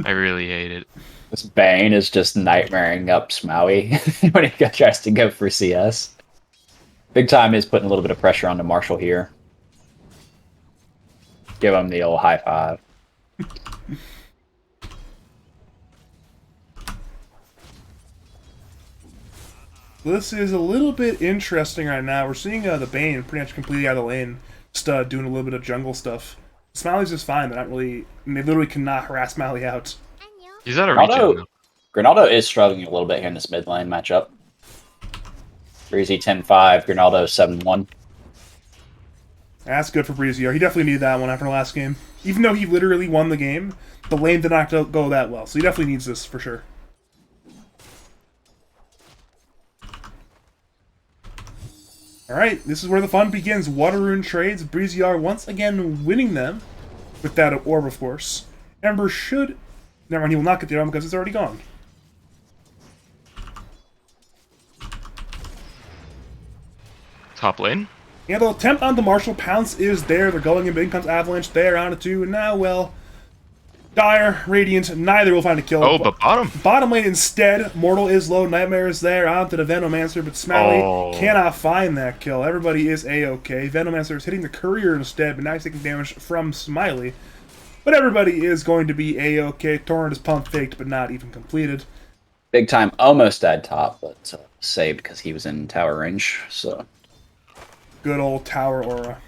I really hate it. This Bane is just nightmaring up Smowy when he tries to go for CS. Big Time is putting a little bit of pressure onto Marshall here. Give him the old high five. This is a little bit interesting right now. We're seeing the Bane pretty much completely out of the lane, just doing a little bit of jungle stuff. Smiley's just fine. They're not really. They literally cannot harass Smiley out. He's out of regen. Grinaldo is struggling a little bit here in this mid lane matchup. Breezy 10-5, Grinaldo 7-1. That's good for Breezy. He definitely needed that one after the last game. Even though he literally won the game, the lane did not go that well. So he definitely needs this for sure. Alright, this is where the fun begins. Water Rune trades. Breezy are once again winning them. With that orb, of course. Ember should... Never mind, he will not get the orb because it's already gone. Top lane. Yeah, the attempt on the Marshall Pounce is there. They're going in. In comes Avalanche there on it too. And now, well... Dire, Radiant, neither will find a kill. Oh, but bottom. Bottom lane instead, Mortal is low, Nightmare is there, onto the Venomancer, but Smiley cannot find that kill. Everybody is A-OK. Venomancer is hitting the Courier instead, but now he's taking damage from Smiley. But everybody is going to be A-OK. Torrent is pump faked, but not even completed. Big Time almost died top, but saved because he was in tower range, so... Good old tower aura.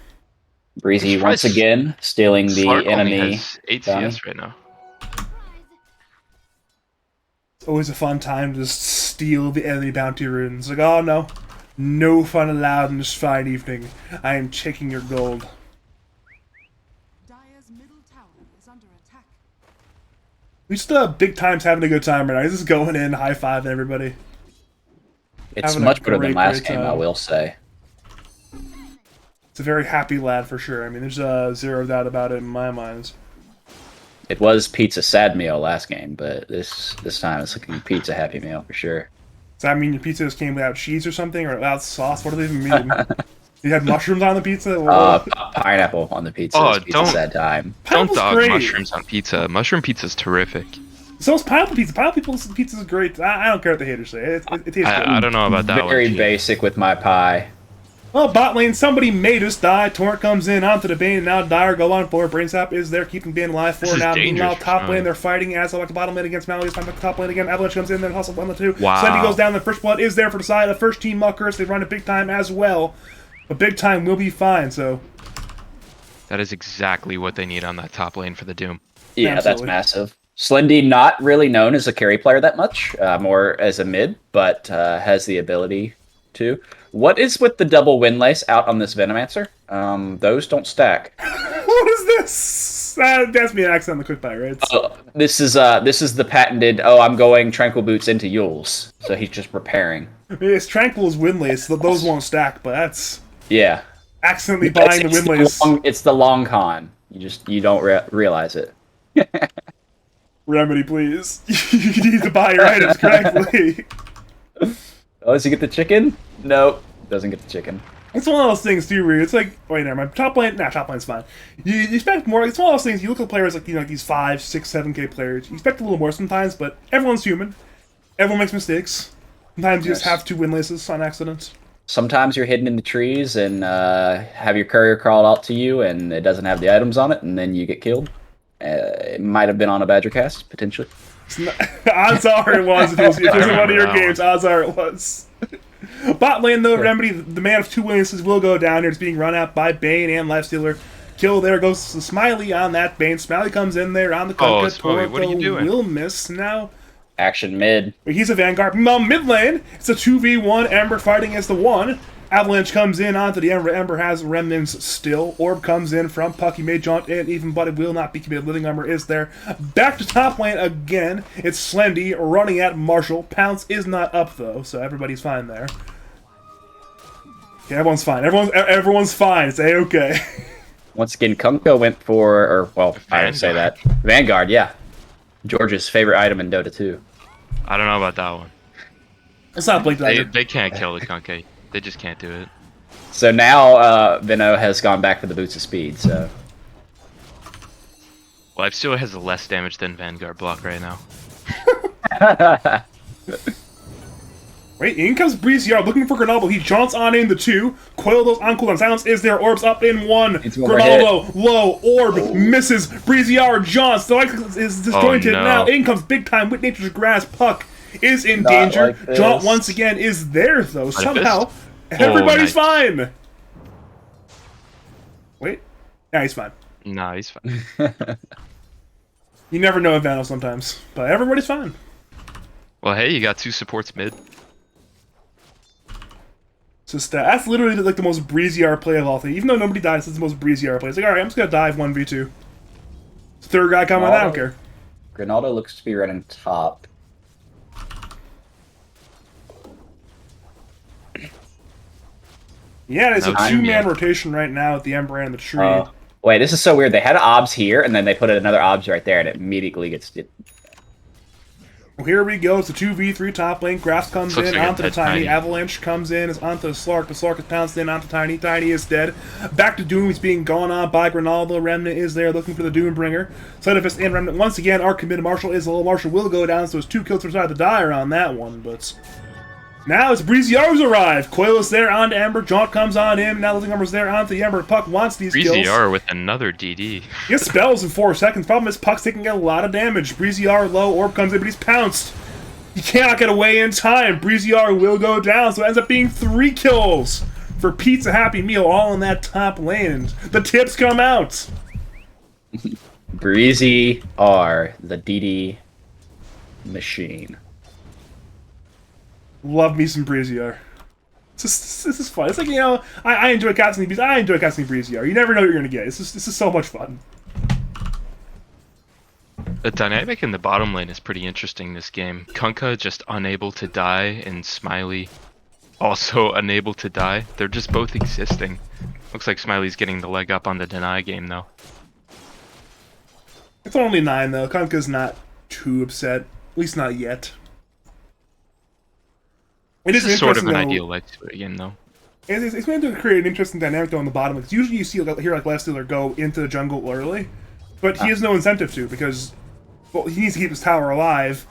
Breezy once again stealing the Slark enemy. only has 8 CS right now. It's always a fun time to just steal the enemy bounty runes. Like, oh no. No fun allowed in this fine evening. I am checking your gold. Dire's middle tower is under attack. We just Big Time's having a good time right now. He's just going in, high-fiving everybody. It's Having a much better than great, last great game, I time. will say. It's a very happy lad for sure. I mean, there's zero doubt about it in my mind. It was pizza sad meal last game, but this time it's looking pizza happy meal for sure. Does that mean your pizza just came without cheese or something, or without sauce? What do they even mean? You had mushrooms on the pizza? Pineapple on the pizza. Oh, It's pizza sad time. Don't Pineapple's dog great. mushrooms on pizza. Mushroom pizza's terrific. So is pineapple pizza. Pineapple pizza is great. I don't care what the haters say. It tastes good. I don't know about that one. Very G. basic with my pie. Well, bot lane, somebody made us die. Torrent comes in onto the Bane, and now Dire go on for. Brainsap is there, keeping Bane alive for This is now. dangerous Meanwhile, for top Smiley. lane, they're fighting as like the bottom lane against Malleus. Time back to top lane again. Avalanche comes in, then hustle on the two. Wow. Slendy goes down, the first blood is there for the side. The first team Muckers, they run a Big Time as well. But Big Time will be fine, so... That is exactly what they need on that top lane for the Doom. Yeah, Absolutely. that's massive. Slendy not really known as a carry player that much, more as a mid, but has the ability to. What is with the double Windlace out on this Venomancer? Those don't stack. What is this? That's me an accent on the quick buy, right? This is the patented. Oh, I'm going Tranquil Boots into Yules, so he's just repairing. I mean, it's Tranquil's Windlace, so those won't stack, but that's Yeah, accidentally buying the Windlace. It's the long con. You don't realize it. Remedy, please. You need to buy your items correctly. Oh, does he get the chicken? Nope, doesn't get the chicken. It's one of those things too, where it's like, wait, never mind. Top lane's fine. You expect more. It's one of those things. You look at players like like these 5, 6, 7K players. You expect a little more sometimes, but everyone's human. Everyone makes mistakes. Sometimes you just have 2 windlaces on accident. Sometimes you're hidden in the trees and have your courier crawl out to you, and it doesn't have the items on it, and then you get killed. It might have been on a Badger cast, potentially. Odds are it was. If it was one of your games, odds are it was. Bot lane, though, Remedy, the man of 2 witnesses, will go down here. It's being run out by Bane and Lifestealer. Kill there goes to Smiley on that Bane. Smiley comes in there on the Kunkka. Smiley, what are you doing? Will miss now. Action mid. He's a Vanguard. Mid lane, it's a 2v1. Ember fighting as the 1. Avalanche comes in onto the Ember. Ember has remnants still. Orb comes in from Puck. He may jaunt in even, but it will not be committed. Living Armor is there. Back to top lane again. It's Slendy running at Marshall. Pounce is not up, though, so everybody's fine there. Okay, everyone's fine. Everyone's fine. It's A-okay. Once again, Kunkka went for, or, well, I didn't say that. Vanguard, yeah. George's favorite item in Dota 2. I don't know about that one. It's not Blink Dagger. They can't kill the Kunkka. They just can't do it. So now Vino has gone back for the Boots of Speed, so... Lifestealer has less damage than Vanguard block right now. Wait, in comes Breeziar looking for Grinaldo. He jaunts on in the 2. Coil those on cooldown. Silence is there. Orb's up in 1. Grinaldo, low. Orb misses. Breeziar jaunts. The light is disjointed now. In comes big time with Nature's Grass. Puck is in danger. Like Jaunt once again is there, though. Somehow, everybody's fine. Wait. Yeah, he's fine. Nah, he's fine. You never know with Vandal sometimes. But everybody's fine. Well, hey, you got 2 supports mid. Just that's literally like the most Breeziar play of all things. Even though nobody dies, it's the most Breeziar play. It's like, alright, I'm just gonna dive 1v2. Third guy coming, I don't care. Grinaldo looks to be running top. Yeah, it's a 2-man rotation right now with the Ember and the tree. Wait, this is so weird. They had obs here, and then they put another obs right there, and it immediately gets... Well, here we go. It's a 2v3 top lane. Grass comes in onto the Tiny. Avalanche comes in. It's onto the Slark. The Slark is pounced in onto Tiny. Tiny is dead. Back to Doom. He's being gone on by Grinaldo. Remnant is there looking for the Doombringer. Sidefist and Remnant once again are committed. Marshall is low. Marshall will go down, so it's 2 kills inside the Dire on that one, but... Now it's Breeziar's arrived. Coil is there onto Ember. Jaunt comes on in. Now Living Armor's there onto the Ember. Puck wants these kills. Breeziar with another DD. He gets spells in 4 seconds. Problem is Puck's taking a lot of damage. Breeziar low. Orb comes in, but he's pounced. He cannot get away in time. Breeziar will go down, so it ends up being 3 kills for Pizza Happy Meal, all in that top lane. The tips come out. Breezy R, the DD machine. Love me some Breeziar. This is fun. It's like, you know, I enjoy casting these. I enjoy casting Breeziar. You never know what you're gonna get. This is so much fun. The dynamic in the bottom lane is pretty interesting this game. Kunkka just unable to die, and Smiley also unable to die. They're just both existing. Looks like Smiley's getting the leg up on the deny game, though. It's only 9, though. Kunkka's not too upset. At least not yet. This is sort of an ideal Lifestealer game, though. It's going to create an interesting dynamic, though, on the bottom. Because usually you see here like Lifestealer go into the jungle early, but he has no incentive to, because well, he needs to keep his tower alive.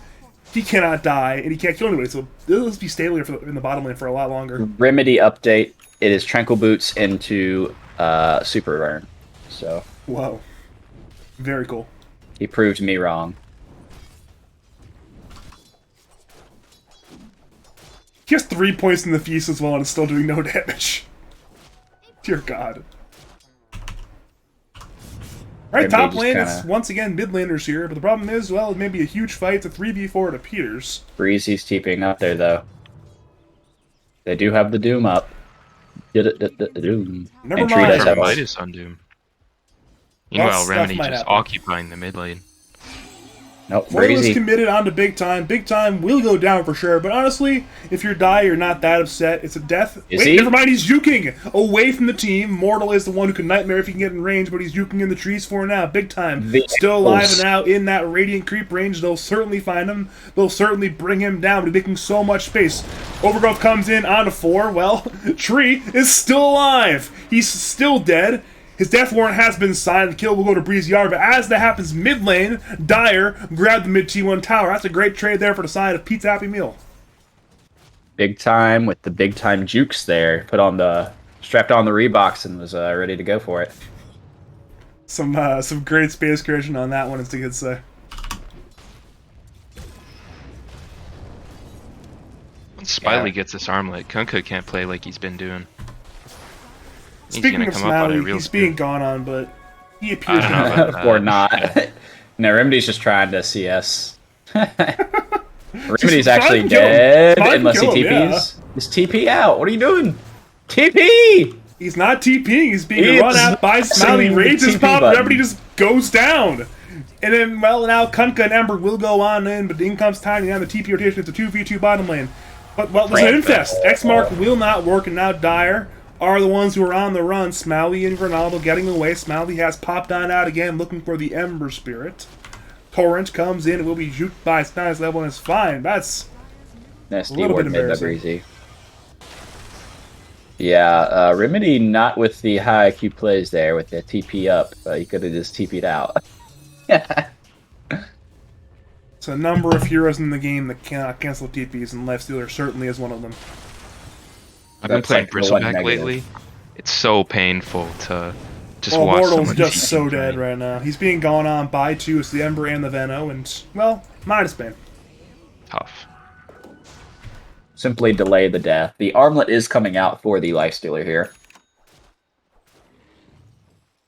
He cannot die, and he can't kill anybody, so it'll just be stable here in the bottom lane for a lot longer. Remedy update. It is Tranquil Boots into Super Burn. So. Whoa. Very cool. He proved me wrong. He has 3 points in the feast as well, and is still doing no damage. Dear God. Alright, top lane, it's once again mid laners here, but the problem is, well, it may be a huge fight. It's a 3v4 to Peters. Breezy's TPing up there, though. They do have the Doom up. Doom. Never mind. Midas on Doom. Meanwhile, stuff Remedy might just happen. occupying the mid lane. Nope, Foil is Breezy. committed on to Big Time. Big Time will go down for sure, but honestly, if you're you're not that upset. It's a death. Is Wait, he? never mind, he's juking away from the team. Mortal is the one who can Nightmare if he can get in range, but he's juking in the trees for now. Big Time still alive and out in that Radiant creep range. They'll certainly find him. They'll certainly bring him down, but he's making so much space. Overgrowth comes in onto 4. Well, Tree is still alive. He's still dead. His death warrant has been signed. The kill will go to Breezy Yard, but as that happens mid lane, Dire grabbed the mid T1 tower. That's a great trade there for the side of Pizza Happy Meal. Big Time with the big time jukes there. Strapped on the Reeboks and was ready to go for it. Some great space creation on that one, as the kids say. Once Spiley gets this armlet, Kunkka can't play like he's been doing. He's Speaking gonna of come up on a Smiley, real he's speed. being gone on, but he I appears don't to know be about that. Or not. No, Remedy's just trying to CS. Remedy's actually can kill him. dead Smiley can unless he kill him, TPs. Just TP out. What are you doing? TP! He's not TPing. He's being He's run out by Smiley. pressing Rage is TP popped. button. Everybody just goes down. And then, well, now Kunkka and Ember will go on in, but in comes Tiny on the TP rotation. It's a 2v2 bottom lane. But, well, there's an infest. X-Mark will not work, and now Dire are the ones who are on the run. Smiley and Ronaldo getting away. Smiley has popped on out again, looking for the Ember Spirit. Torrent comes in and will be juked by Smiley's level, and it's fine. That's Nasty little ward bit mid by embarrassing. Breezy. Yeah, Remedy not with the high IQ plays there with the TP up. He could have just TP'd out. it's a number of heroes in the game that cannot cancel TPs, and Lifestealer certainly is one of them. I've been That's playing like the one Bristleback negative. lately. It's so painful to just Well, watch Mortal's someone just TP so dead drain. right now. He's being gone on by 2. It's the Ember and the Veno, and, well, minus Bane. Tough. Simply delay the death. The armlet is coming out for the Lifestealer here.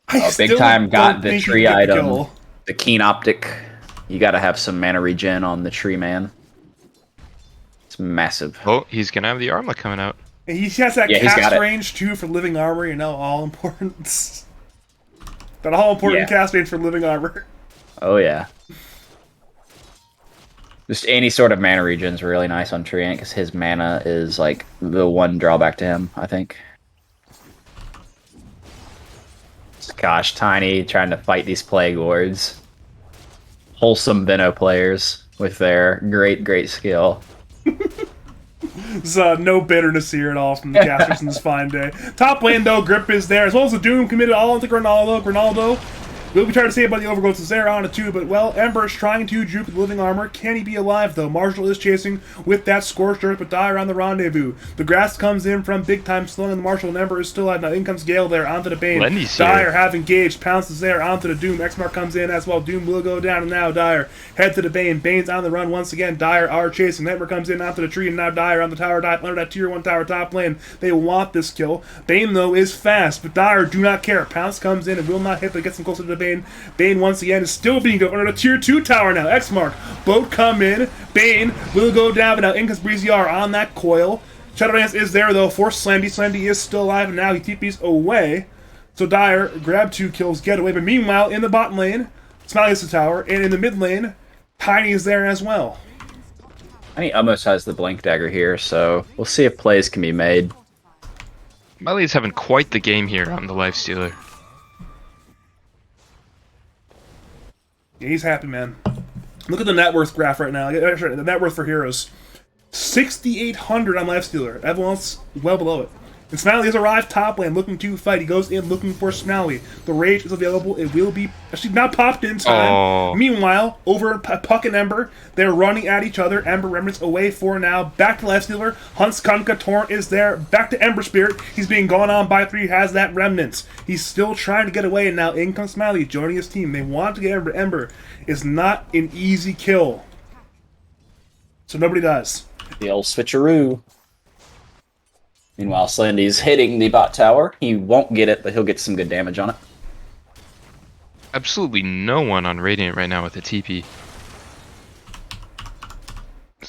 I Big still Time got don't the think he tree can get the item. kill. The Keen Optic. You gotta have some mana regen on the tree man. It's massive. Oh, he's gonna have the armlet coming out. And he has that Yeah, he's got cast it. range, too, for living armor, you know, all important. That all important Yeah. cast range for living armor. Oh yeah. Just any sort of mana regen is really nice on Treant because his mana is like the one drawback to him, I think. Gosh, Tiny trying to fight these Plague Lords. Wholesome Veno players with their great skill. There's no bitterness here at all from the casters in this fine day. Top lane, though, Grip is there, as well as the Doom committed all into Ronaldo. Ronaldo will be trying to save by the Overgrowth is there on it too, but, well, Ember is trying to juke with living armor. Can he be alive, though? Marshall is chasing with that Scorched Earth, but Dire on the rendezvous. The grass comes in from Big Time, slowing the Marshall, and Ember is still alive. Now in comes Gale there onto the Bane. Lenny's Dire here. have engaged, pounces there onto the Doom. X-Mark comes in as well. Doom will go down, and now Dire head to the Bane. Bane's on the run once again. Dire are chasing. Nightmare comes in onto the tree, and now Dire on the tower, under that tier 1 tower top lane. They want this kill. Bane, though, is fast, but Dire do not care. Pounce comes in and will not hit, but gets him closer to the Bane. Bane, once again, is still being go under the tier 2 tower now. X-Mark, boat come in. Bane will go down, but now in comes Breezy R on that coil. Shadowdance is there, though, for Slendy. Slendy is still alive, and now he TP's away. So Dire grab 2 kills, get away. But meanwhile, in the bot lane, Smiley is the tower, and in the mid lane, Tiny is there as well. Tiny almost has the Blink Dagger here, so we'll see if plays can be made. Smiley's having quite the game here on the Lifestealer. Yeah, he's happy, man. Look at the net worth graph right now. Actually, the net worth for heroes. 6,800 on Lifestealer. Everyone else well below it. And Smiley has arrived top lane looking to fight. He goes in looking for Smiley. The Rage is available. It will be actually not popped in time. Oh. Meanwhile, over Puck and Ember, they're running at each other. Ember Remnants away for now. Back to Lifestealer. Hunts Kunkka. Torrent is there. Back to Ember Spirit. He's being gone on by 3. Has that Remnants. He's still trying to get away, and now in comes Smiley joining his team. They want to get Ember. Ember is not an easy kill. So nobody does. The old switcheroo. Meanwhile, Slendy's hitting the bot tower. He won't get it, but he'll get some good damage on it. Absolutely no one on Radiant right now with a TP.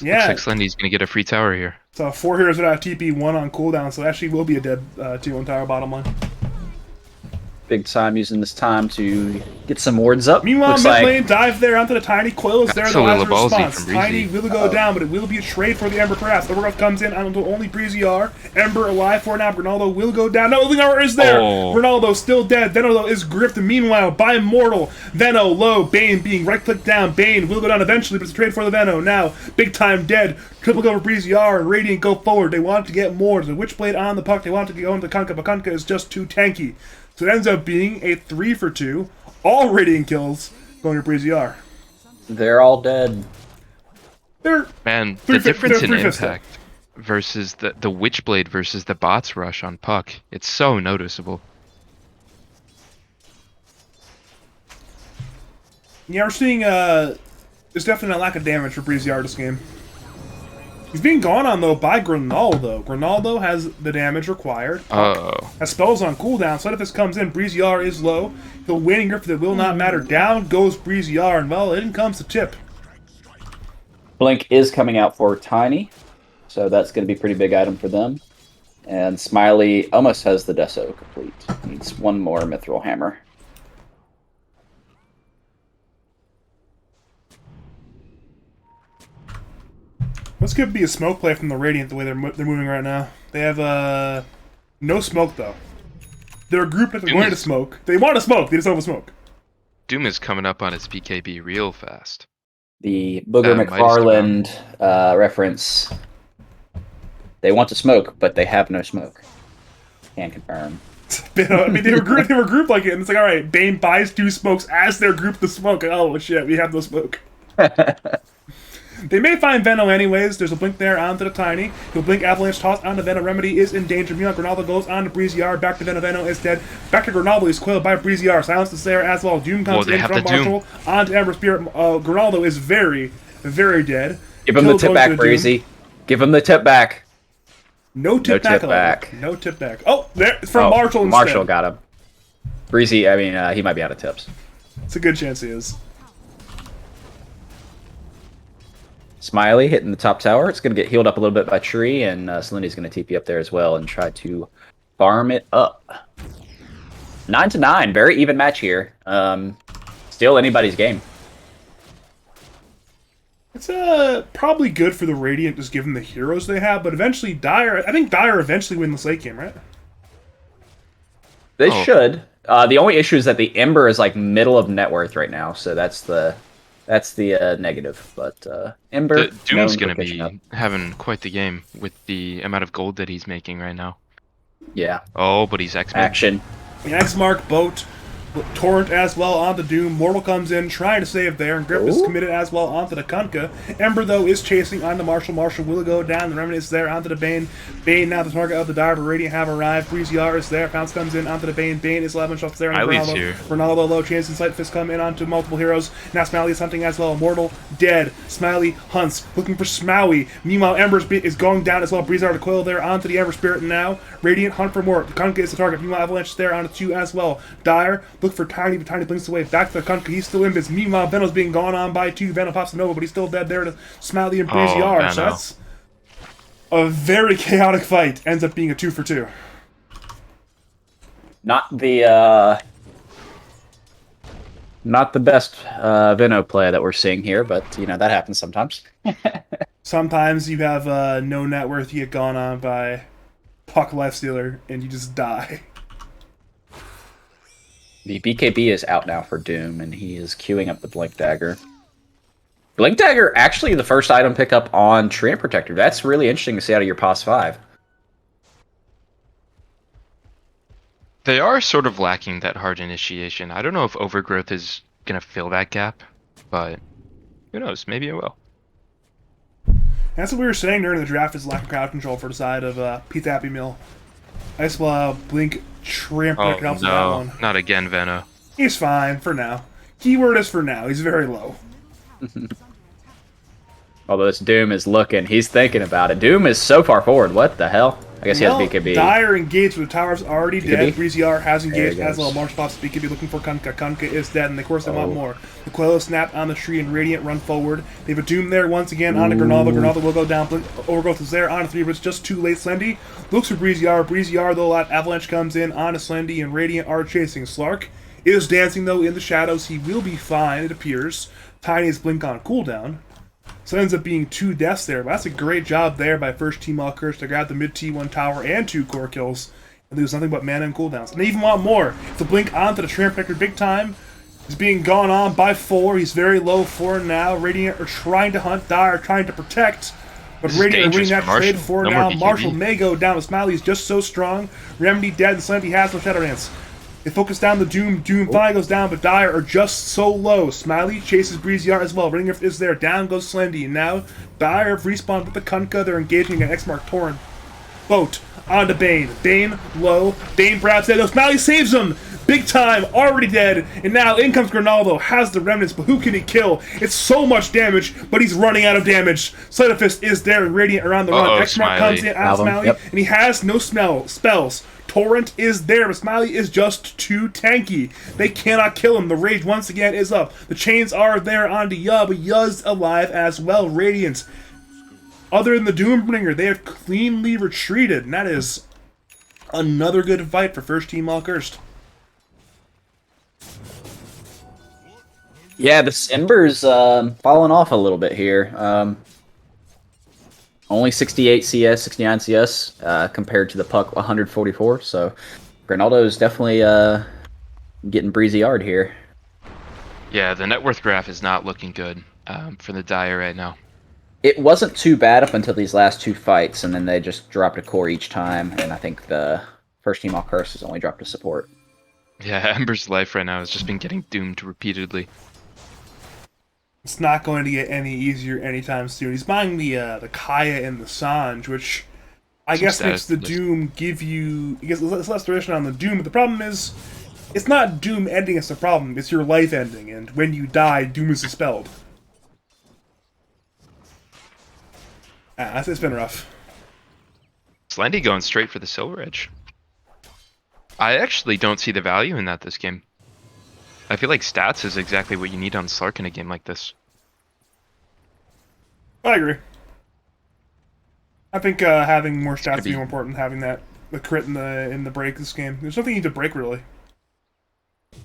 Yeah. Looks like Slendy's gonna get a free tower here. So 4 heroes without TP, 1 on cooldown, so it actually will be a dead T1 tower bottom line. big time using this time to get some wards up. Meanwhile, Looks mid like lane dive there onto the Tiny. Coil is there That's though a as a little ballsy response. from Tiny Breezy. will go down, but it will be a trade for the Ember perhaps. Overgrowth comes in onto only Breezy R. Ember alive for now. Ronaldo will go down. No, the armor is there. Oh. Ronaldo still dead. Veno though is gripped. Meanwhile, by Immortal. Veno low. Bane being right clicked down. Bane will go down eventually, but it's a trade for the Veno. Now, big time dead. Triple kill for Breezy R and Radiant go forward. They want to get more. There's a Witchblade on the puck. They want to go into Kunkka, but Kunkka is just too tanky. So it ends up being a 3 for 2. All Radiant kills going to Breezy R. they're all dead. They're Man, Three the fi- difference they're in three-fifths impact versus the Witchblade versus the bots rush on Puck, it's so noticeable. Yeah, we're seeing there's definitely a lack of damage for Breezy R this game. He's being gone on though by Grinaldo. Grinaldo has the damage required. Oh. Has spells on cooldown. So if this comes in, Breezy R is low. He'll win and grip, it will not matter. Down goes Breezy R, and well, in comes the tip. Blink is coming out for Tiny, so that's going to be a pretty big item for them. And Smiley almost has the Deso complete. Needs one more Mithril Hammer. This could be a smoke play from the Radiant the way they're moving right now. They have no smoke though. They're a group that they're going to smoke. They want to smoke. They just don't have a smoke. Doom is coming up on its BKB real fast. The Booger Mighty McFarland reference. They want to smoke, but they have no smoke. Can't confirm. I mean, they were grouped like it, and it's like, all right, Bane buys 2 smokes as their group to smoke. Oh shit, we have no smoke. They may find Veno anyways. There's a blink there onto the Tiny. He'll blink Avalanche toss onto Veno. Remedy is in danger. Meanwhile, Ronaldo goes on to Breezy R. Back to Veno. Veno is dead. Back to Ronaldo. He's coiled by Breezy R. Silence is there as well. Doom comes in from Marshall onto Ember Spirit. Ronaldo is very, very dead. Give him the tip back, Breezy. Give him the tip back. No tip back. No tip back. Oh, there from Marshall instead. Marshall got him. Breezy, I mean, he might be out of tips. It's a good chance he is. Smiley hitting the top tower. It's going to get healed up a little bit by Tree, and Slendy's going to TP up there as well and try to farm it up. 9-9, very even match here. Still anybody's game. It's probably good for the Radiant just given the heroes they have, but eventually I think Dire eventually win this late game, right? They should. The only issue is that the Ember is like middle of net worth right now, so that's the negative. But Ember, Doom's going to be having quite the game with the amount of gold that he's making right now. Yeah. Oh, but he's X-Men. Action. The X-Mark boat. Torrent as well onto Doom. Mortal comes in trying to save there, and Grip is committed as well onto the Kunkka. Ember, though, is chasing onto Marshall. Marshall will go down. The Remnant is there onto the Bane. Bane now the target of the Dire, but Radiant have arrived. Breezy R is there. Pounce comes in onto the Bane. Bane is 11 shots there on Ronaldo. Here. Ronaldo low. Chance and Sight Fist come in onto multiple heroes. Now Smiley is hunting as well. Mortal dead. Smiley hunts, looking for Smowy. Meanwhile, Ember is going down as well. Breezy R to coil there onto the Ember Spirit now. Radiant hunt for more. The Kunkka is the target. Meanwhile, Avalanche is there onto 2 as well. Dire look for Tiny, but Tiny blinks away. Back to the Kunkka. He's still in this. Meanwhile, Veno's being gone on by 2. Veno pops Nova, but he's still dead there to Smiley and Breezy R. Veno. So that's a very chaotic fight. Ends up being a 2 for 2. Not the best Veno play that we're seeing here, but you know that happens sometimes. Sometimes you have no net worth, you get gone on by Puck Lifestealer, and you just die. The BKB is out now for Doom, and he is queuing up the Blink Dagger. Blink Dagger, actually the first item pickup on Treant Protector. That's really interesting to see out of your POS 5. They are sort of lacking that hard initiation. I don't know if Overgrowth is going to fill that gap, but who knows? Maybe it will. That's what we were saying during the draft is lack of crowd control for the side of Pizza Happy Meal. I just will Blink Treant Protector helps with that one. Not again, Veno. He's fine for now. Keyword is for now. He's very low. Although this Doom is looking, he's thinking about it. Doom is so far forward. What the hell? I guess he has No, BKB. Dire engaged with the towers already dead. BKB? Breezy R has There engaged he as well. goes. March pops BKB looking for Kunkka. Kunkka is dead, and of course they want Oh. more. The Quello snap on the tree, and Radiant run forward. They have a Doom there once again on to Granaldo. Granaldo will go down. Overgrowth is there on a 3, but it's just too late. Slendy looks for Breezy R. Breezy R, though, Avalanche comes in on a Slendy, and Radiant are chasing. Slark is dancing, though, in the shadows. He will be fine, it appears. Tiny's blink on cooldown. So it ends up being 2 deaths there, but that's a great job there by first team all cursed to grab the mid T1 tower and 2 core kills and lose nothing but mana and cooldowns. And they even want more. It's a blink onto the Tramp Nectar big time. He's being gone on by 4. He's very low for now. Radiant are trying to hunt, Dire trying to protect. But This is Radiant are winning dangerous that for trade Marshall. for No now. more BKB. Marshall may go down, but Smiley's just so strong. Remedy dead, and Slendy has no Shadow Dance. They focus down the Doom. Doom finally goes down, but Dire are just so low. Smiley chases Breezy Art as well. Ringift is there. Down goes Slendy. And now Dire have respawned with the Kunkka. They're engaging an X-Mark Torrent. Boat onto Bane. Bane low. Bane grabs it. Smiley saves him. Big time. Already dead. And now in comes Grinaldo. Has the remnants, but who can he kill? It's so much damage, but he's running out of damage. Sleight of Fist is there and Radiant around the run. X-Mark comes in on Smiley, Yep. and he has no spells. Torrent is there, but Smiley is just too tanky. They cannot kill him. The rage once again is up. The chains are there onto Ya, but Ya's alive as well. Radiant, other than the Doombringer, they have cleanly retreated, and that is another good fight for first team all cursed. Yeah, the Ember's falling off a little bit here. Only 68 CS, 69 CS compared to the Puck 144. So Grinaldo is definitely getting breezy hard here. Yeah, the net worth graph is not looking good for the Dire right now. It wasn't too bad up until these last 2 fights, and then they just dropped a core each time. And I think the first team all curse has only dropped a support. Yeah, Ember's life right now has just been getting doomed repeatedly. It's not going to get any easier anytime soon. He's buying the Kaya and the Sanj, which I guess makes the Doom give you... I guess it's less duration on the Doom, but the problem is, it's not Doom ending that's the problem, it's your life ending, and when you die, Doom is dispelled. It's been rough. Slendy going straight for the Silver Edge. I actually don't see the value in that this game. I feel like stats is exactly what you need on Slark in a game like this. I agree. I think having more stats is more important than having the crit in the break this game. There's nothing you need to break, really.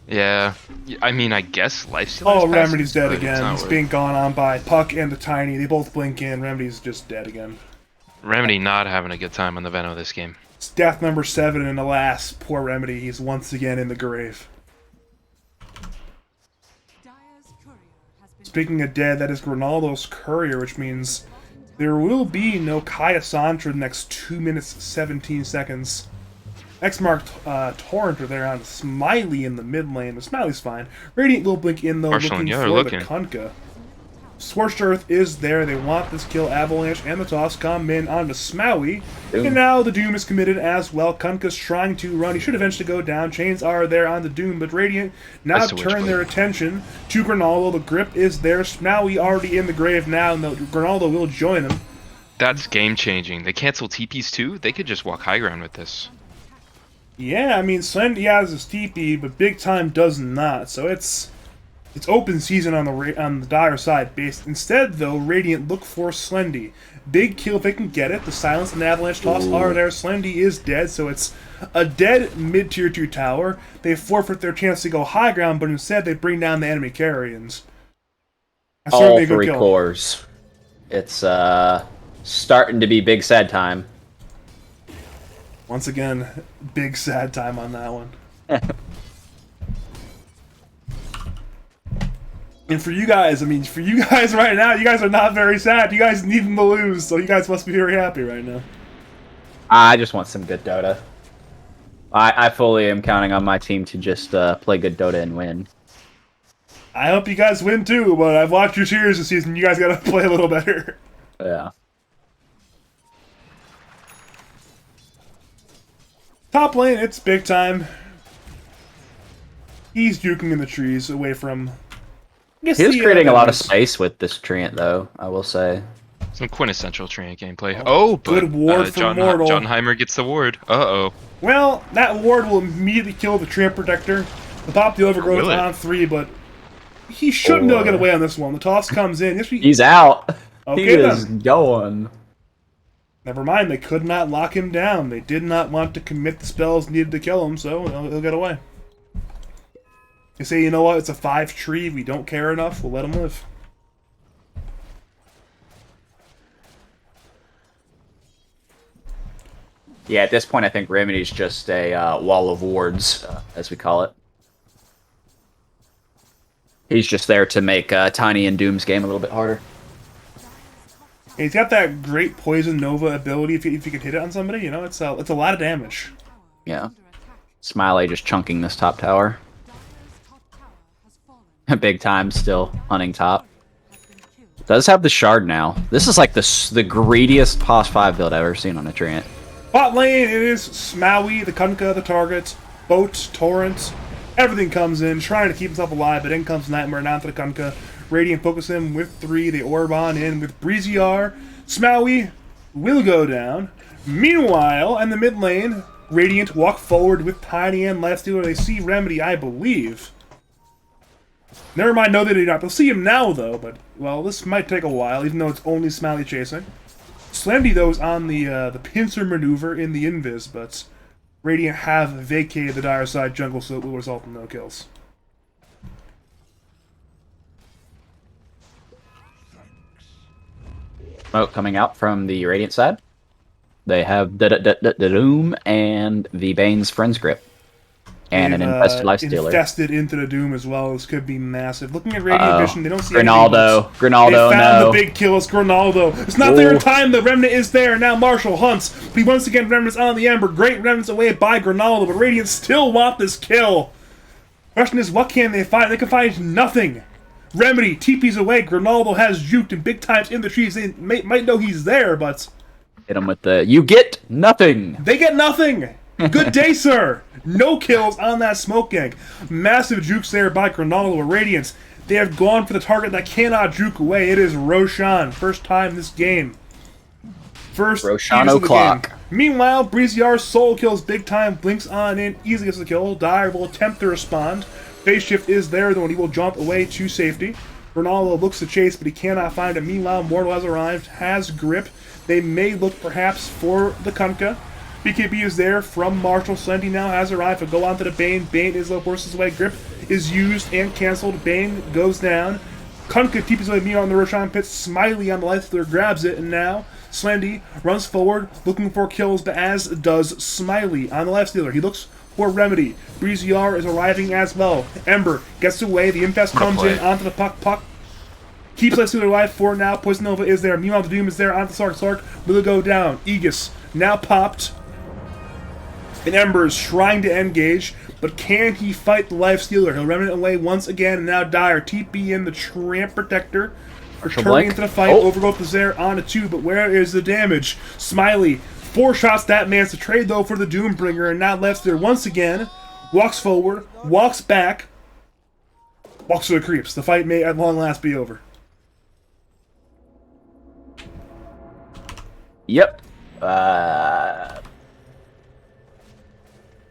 Yeah, I mean, I guess lifesteal. Oh, Remedy's dead again. He's being gone on by Puck and the Tiny. They both blink in. Remedy's just dead again. Remedy not having a good time on the Venom this game. It's death number 7, and alas, poor Remedy. He's once again in the grave. Dire's courier has been Speaking of dead, that is Grinaldo's courier, which means there will be no Kaya San for the next 2 minutes 17 seconds. X-Mark Torrent are there on Smiley in the mid lane, but Smiley's fine. Radiant will blink in though, Marshall looking and for Yo are looking. the Kunkka. Scorched Earth is there. They want this kill. Avalanche and the toss come in onto Smaui. Doom. And now the Doom is committed as well. Kunkka's trying to run. He should eventually go down. Chains are there on the Doom, but Radiant now That's the turn Witchblade. their attention to Grinaldo. The grip is there. Smaui already in the grave now, and Grinaldo will join him. That's game changing. They cancel TPs too. They could just walk high ground with this. Yeah, I mean, Slendy has his TP, but Big Time does not. So it's open season on the Dire side. Instead, though, Radiant look for Slendy. Big kill if they can get it. The Silence and Avalanche toss are there. Slendy is dead, so it's a dead mid-tier 2 tower. They forfeit their chance to go high ground, but instead they bring down the enemy carrions. That's All certainly a good 3 kill. cores. It's starting to be big sad time. Once again, big sad time on that one. And for you guys, I mean, for you guys right now, you guys are not very sad. You guys need them to lose, so you guys must be very happy right now. I just want some good Dota. I fully am counting on my team to just play good Dota and win. I hope you guys win too, but I've watched your series this season. You guys gotta play a little better. Yeah. Top lane, it's Big Time. He's juking in the trees away from... I guess He was the, creating a lot of enemies. space with this Treant, though, I will say. Some quintessential Trinity gameplay. Oh, but good ward from Mortal. John Heimer gets the ward. Uh-oh. Well, that ward will immediately kill the Tramp Protector. The pop the Overgrowth Will it? on 3, but he shouldn't be able to get away on this one. The toss comes in. He's out. Okay, He is going. Never mind, they could not lock him down. They did not want to commit the spells needed to kill him, so he'll get away. They say, you know what, it's a 5 tree, we don't care enough, we'll let him live. Yeah, at this point, I think Remedy's just a wall of wards, as we call it. He's just there to make Tiny and Doom's game a little bit harder. And he's got that great Poison Nova ability if you can hit it on somebody, you know, it's a lot of damage. Yeah. Smiley just chunking this top tower. Big time, still hunting top. Does have the shard now. This is like the greediest POS 5 build I've ever seen on a Treant. Bot lane, it is Smaui, the Kunkka, the target, Boat, Torrent. Everything comes in, trying to keep himself alive, but in comes Nightmare, down to the Kunkka. Radiant focus him with 3, the Orban in with Breeziar. Smaui will go down. Meanwhile, in the mid lane, Radiant walk forward with Tiny and Lifestealer. They see Remedy, I believe. Never mind, no they do not. They'll see him now, though, but, well, this might take a while, even though it's only Smiley chasing. Slendy, though, is on the pincer maneuver in the invis, but Radiant have vacated the dire side jungle, so it will result in no kills. Smoke coming out from the Radiant side. They have the Doom and the Bane's Friend's Grip. And an infested Lifestealer. Infested into the Doom as well. This could be massive. Looking at Radiant Vision, they don't see anything. Grinaldo, They found the big kill. It's Grinaldo. It's not there in time. The Remnant is there. Now Marshall hunts. But once again, Remnant's on the Ember. Great Remnant's away by Grinaldo, but Radiant still want this kill. Question is, what can they find? They can find nothing. Remedy, TP's away. Grinaldo has juked and big times in the trees. They might know he's there, but hit him with the, you get nothing. They get nothing. Good day, sir. No kills on that smoke gang. Massive jukes there by Grinaldo or Radiance. They have gone for the target that cannot juke away. It is Roshan. First time this game. First Roshan use of the o'clock. game. Meanwhile, Breeziar's soul kills big time. Blinks on in. Easily gets the kill. Dire will attempt to respond. Phase shift is there, though, and he will jump away to safety. Ronaldo looks to chase, but he cannot find it. Meanwhile, Mortal has arrived. Has grip. They may look perhaps for the Kunkka. BKB is there from Marshall. Slendy now has arrived to go on to the Bane. Bane is the horse's way. Grip is used and cancelled. Bane goes down. Kunkka TP's away me on the Roshan pit. Smiley on the Lifestealer grabs it, and now Slendy runs forward looking for kills, but as does Smiley on the Lifestealer. He looks for Remedy. Breeziar is arriving as well. Ember gets away. The Infest comes in onto the Puck. Keeps Lifestealer alive for now. Poison Nova is there. Meanwhile, the Doom is there onto Sark. Sark will go down. Aegis now popped. And Ember is trying to engage, but can he fight the Lifestealer? He'll remnant away once again, and now Dire. TP in the Tramp Protector. Returning into the fight. Overgrowth is there on a 2, but where is the damage? Smiley 4 shots that man's to trade, though, for the Doombringer, and now Lifestealer once again walks forward, walks back, walks to the creeps. The fight may at long last be over. Yep.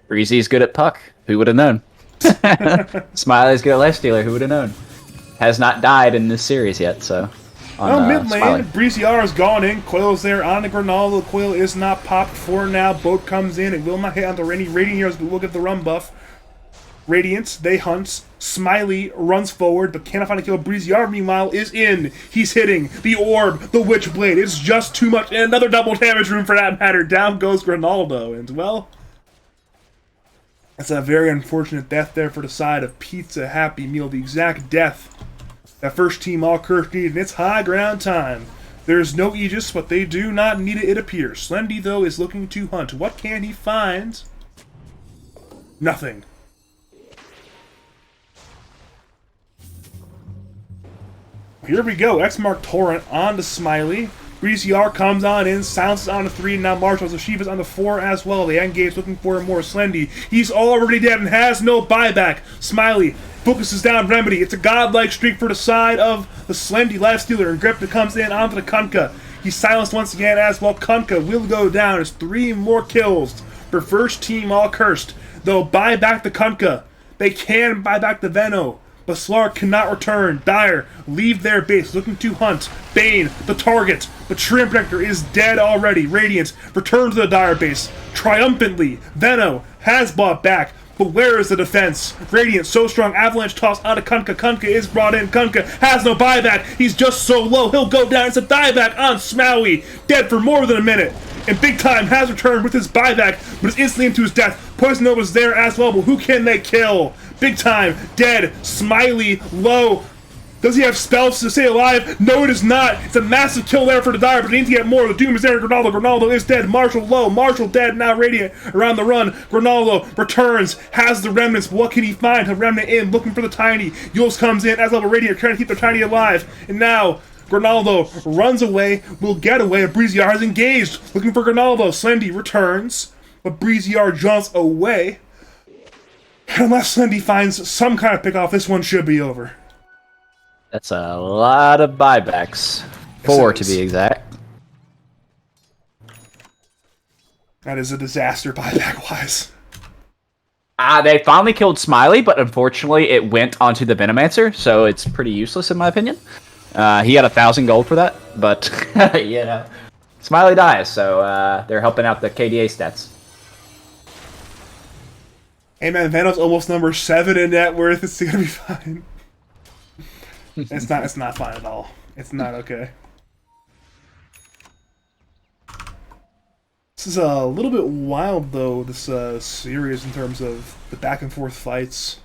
Breezy's good at Puck. Who would have known? Smiley's good at Lifestealer. Who would have known? Has not died in this series yet, so. Mid lane, Breeziar has gone in. Coil's there on the Grinaldo. Coil is not popped for now. Boat comes in. It will not hit onto any Radiant heroes, but will get the run buff. Radiance, they hunt. Smiley runs forward, but cannot find a kill. Breeziar, meanwhile, is in. He's hitting the orb, the Witchblade. It's just too much. And another double damage room for that matter. Down goes Grinaldo. And, well, that's a very unfortunate death there for the side of Pizza Happy Meal. The exact death that first team all curse needed, and it's high ground time. There's no Aegis, but they do not need it, it appears. Slendy, though, is looking to hunt. What can he find? Nothing. Here we go. X-Mark Torrent on to Smiley. Breeziar comes on in, Sounds on the 3, and now Marshall. So Shiva's on the 4 as well. The engage looking for more Slendy. He's already dead and has no buyback. Smiley focuses down Remedy. It's a godlike streak for the side of the Slendy Lifestealer, and Grip that comes in onto the Kunkka. He's silenced once again as well. Kunkka will go down as 3 more kills for first team all cursed. They'll buy back the Kunkka. They can buy back the Veno. But Slark cannot return. Dire leave their base, looking to hunt. Bane, the target. But Shrimp Nectar is dead already. Radiant returns to the Dire base. Triumphantly, Veno has bought back. But where is the defense? Radiant so strong. Avalanche toss onto Kunkka. Kunkka is brought in. Kunkka has no buyback. He's just so low. He'll go down. It's a dieback on Smaui. Dead for more than a minute. And Big Time has returned with his buyback, but is instantly into his death. Poison Nova's there as well, but who can they kill? Big Time, dead. Smiley, low. Does he have spells to stay alive? No, it is not. It's a massive kill there for the Dire, but they need to get more. The Doom is there. Grinaldo is dead. Marshall low. Marshall dead. Now Radiant around the run. Grinaldo returns. Has the remnants. But what can he find? A remnant in. Looking for the Tiny. Yules comes in as well. Radiant trying to keep the Tiny alive. And now Grinaldo runs away. Will get away. Breeziar is engaged. Looking for Grinaldo. Slendy returns. But Breeziar jumps away. And unless Slendy finds some kind of pick off, this one should be over. That's a lot of buybacks. 4 to be exact. That is a disaster buyback-wise. They finally killed Smiley, but unfortunately it went onto the Venomancer, so it's pretty useless in my opinion. He got 1,000 gold for that, but you know, Smiley dies, so they're helping out the KDA stats. Hey man, Venom's almost number 7 in net worth. It's gonna be fine. It's not fine at all. It's not okay. This is a little bit wild though, this series in terms of the back and forth fights.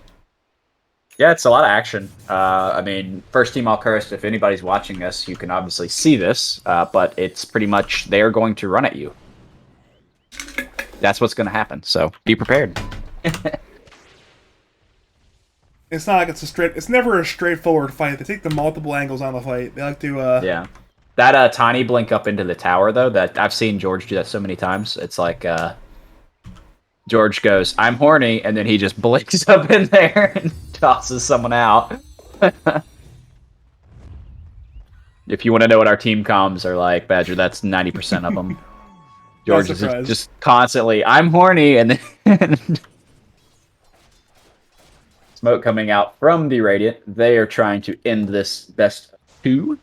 Yeah, it's a lot of action. I mean, first team all cursed, if anybody's watching this, you can obviously see this, but it's pretty much they're going to run at you. That's what's going to happen, so be prepared. It's not like it's never a straightforward fight. They take the multiple angles on the fight. They like to Yeah. That tiny blink up into the tower though, that I've seen George do that so many times. It's like George goes, "I'm horny," and then he just blinks up in there and tosses someone out. If you want to know what our team comms are like, Badger, that's 90% of them. George is just constantly, "I'm horny," and then smoke coming out from the Radiant. They are trying to end this best of 2,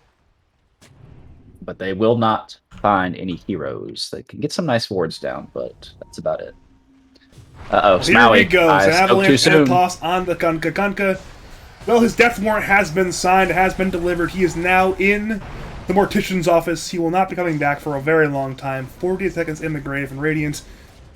but they will not find any heroes. They can get some nice wards down, but that's about it. Uh-oh, Smaui. Here he goes. Avalanche and toss on the Kunkka. Kunkka, well, his death warrant has been signed, it has been delivered. He is now in the Mortician's office. He will not be coming back for a very long time. 40 seconds in the grave, and Radiant,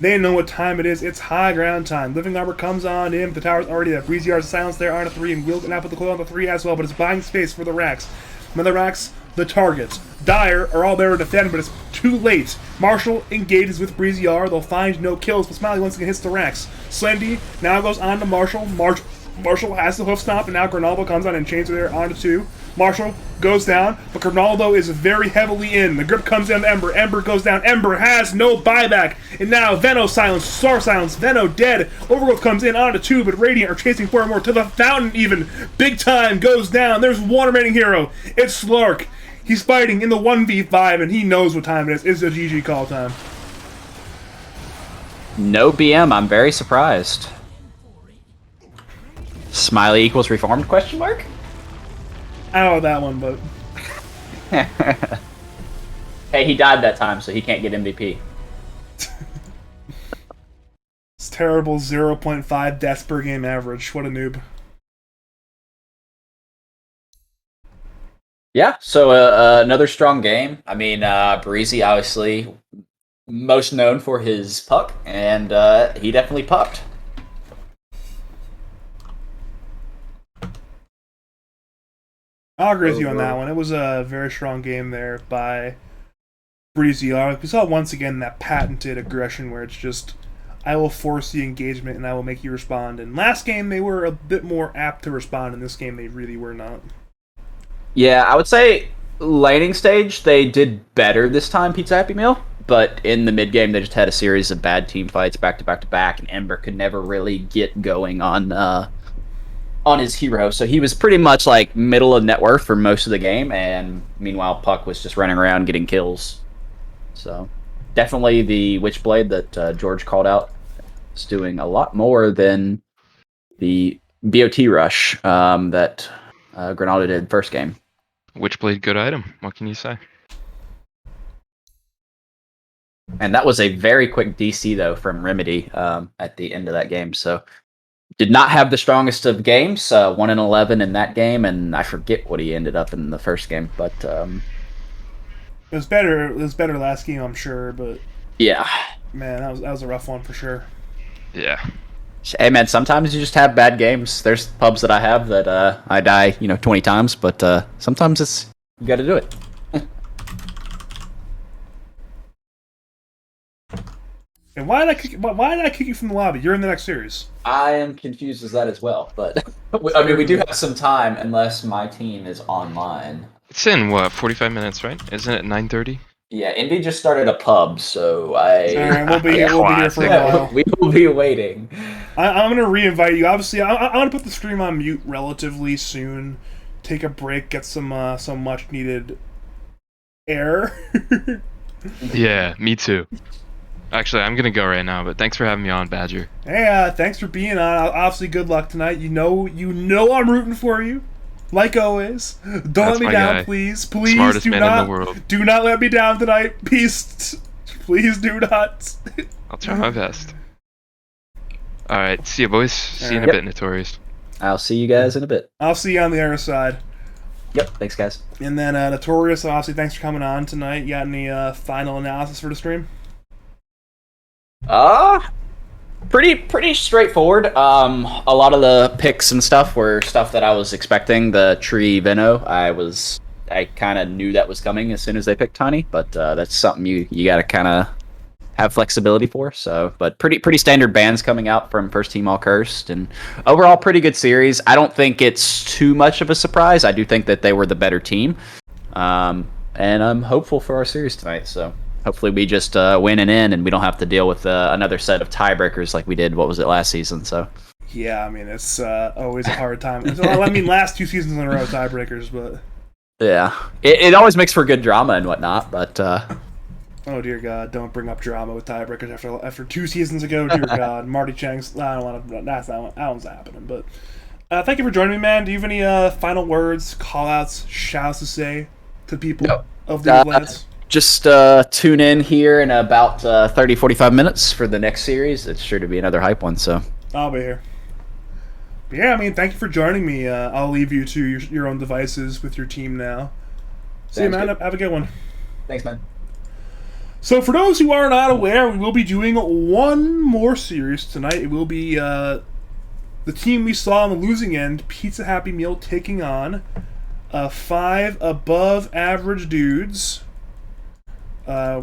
they know what time it is. It's high ground time. Living Armor comes on in. The tower's already there. Breeziar's silence there on a 3, and will now put the coil on the 3 as well, but it's buying space for the racks. When the racks, the targets, Dire are all there to defend, but it's too late. Marshall engages with Breeziar. They'll find no kills, but Smiley once again hits the racks. Slendy now goes on to Marshall. Marshall has the hoof stomp, and now Grinaldo comes on and chains her there onto 2. Marshall goes down, but Grinaldo is very heavily in. The grip comes down to Ember. Ember goes down. Ember has no buyback. And now Veno silence, Star silence, Veno dead. Overgrowth comes in onto 2, but Radiant are chasing 4 more to the fountain even. Big Time goes down. There's one remaining hero. It's Slark. He's fighting in the 1v5, and he knows what time it is. It's a GG call time. No BM, I'm very surprised. Smiley equals reformed, question mark? I don't know that one, but... Hey, he died that time, so he can't get MVP. It's terrible 0.5 deaths per game average. What a noob. Yeah, so another strong game. I mean, Breezy, obviously, most known for his puck, and he definitely pucked. I'll agree with you on that one. It was a very strong game there by Breezy. We saw once again that patented aggression where it's just, I will force the engagement and I will make you respond. And last game they were a bit more apt to respond. In this game they really were not. Yeah, I would say laning stage they did better this time, Pizza Happy Meal. But in the mid game they just had a series of bad team fights back to back to back, and Ember could never really get going on on his hero. So he was pretty much like middle of net worth for most of the game, and meanwhile Puck was just running around getting kills. So definitely the Witchblade that George called out is doing a lot more than the BOT rush that Granada did first game. Witchblade, good item. What can you say? And that was a very quick DC though from Remedy at the end of that game. So did not have the strongest of games. 1-11 in that game, and I forget what he ended up in the first game. But It was better. It was better last game, I'm sure. But yeah, man, that was a rough one for sure. Yeah. hey man, sometimes you just have bad games. There's pubs that I have that I die 20 times, but sometimes it's you got to do it. And why did I kick you from the lobby? You're in the next series. I am confused as that as well, but I mean we do have some time unless my team is online. It's in, what, 45 minutes, right? Isn't it 9:30? Yeah, Indy just started a pub, so All right, we'll be here for a while. we will be waiting. I'm gonna re-invite you. Obviously, I'm gonna put the stream on mute relatively soon. Take a break, get some much needed air. Yeah, me too. Actually, I'm gonna go right now, but thanks for having me on, Badger. Hey, thanks for being on. Obviously, good luck tonight. You know I'm rooting for you, like always. Don't let me my down, guy. please. Please Smartest do man not in the world. do not let me down tonight. Please, please do not. I'll try my best. Alright, see you, boys. See you in a Yep. bit, Notorious. I'll see you guys in a bit. I'll see you on the other side. Yep, thanks guys. And then Notorious, obviously, thanks for coming on tonight. You got any final analysis for the stream? Pretty straightforward. A lot of the picks and stuff were stuff that I was expecting. The Tree Veno, I kind of knew that was coming as soon as they picked Tiny, but that's something you got to kind of have flexibility for. So, but pretty standard bans coming out from first team all cursed, and overall pretty good series. I don't think it's too much of a surprise. I do think that they were the better team, and I'm hopeful for our series tonight. So. Hopefully we just win and in, and we don't have to deal with another set of tiebreakers like we did. What was it last season? So Yeah, I mean it's always a hard time. Well, I mean, last 2 seasons in a row tiebreakers, but yeah, it always makes for good drama and whatnot. But oh dear God, don't bring up drama with tiebreakers after 2 seasons ago. Dear God, Marty Chang's. I don't want to. That's not that one's happening. But thank you for joining me, man. Do you have any final words, call-outs, shouts to say to people of the lads? just tune in here in about 30-45 minutes for the next series. It's sure to be another hype one. So I'll be here. But yeah, I mean, thank you for joining me. I'll leave you to your own devices with your team now. See you, man. good. Have a good one. thanks, man. So for those who are not aware, we will be doing one more series tonight. It will be the team we saw on the losing end, Pizza Happy Meal, taking on 5 above average dudes.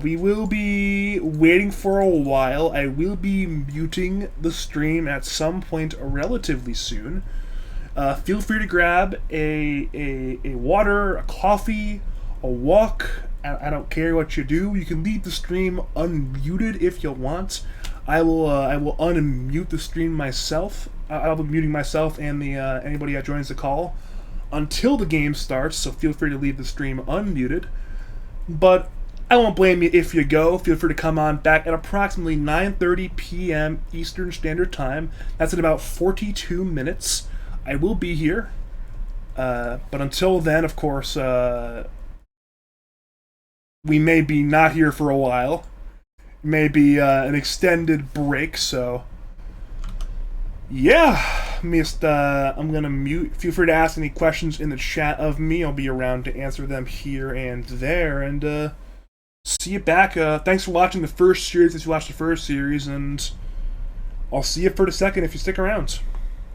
We will be waiting for a while. I will be muting the stream at some point relatively soon. Feel free to grab a water, a coffee, a walk. I don't care what you do. You can leave the stream unmuted if you want. I will unmute the stream myself. I'll be muting myself and the anybody that joins the call until the game starts. So feel free to leave the stream unmuted. But I won't blame you if you go. Feel free to come on back at approximately 9:30 p.m. Eastern Standard Time. That's in about 42 minutes. I will be here. But until then, of course, we may be not here for a while. Maybe an extended break, so yeah. I'm gonna mute. Feel free to ask any questions in the chat of me. I'll be around to answer them here and there, and see you back. Thanks for watching the first series if you watched the first series, and I'll see you for the second if you stick around.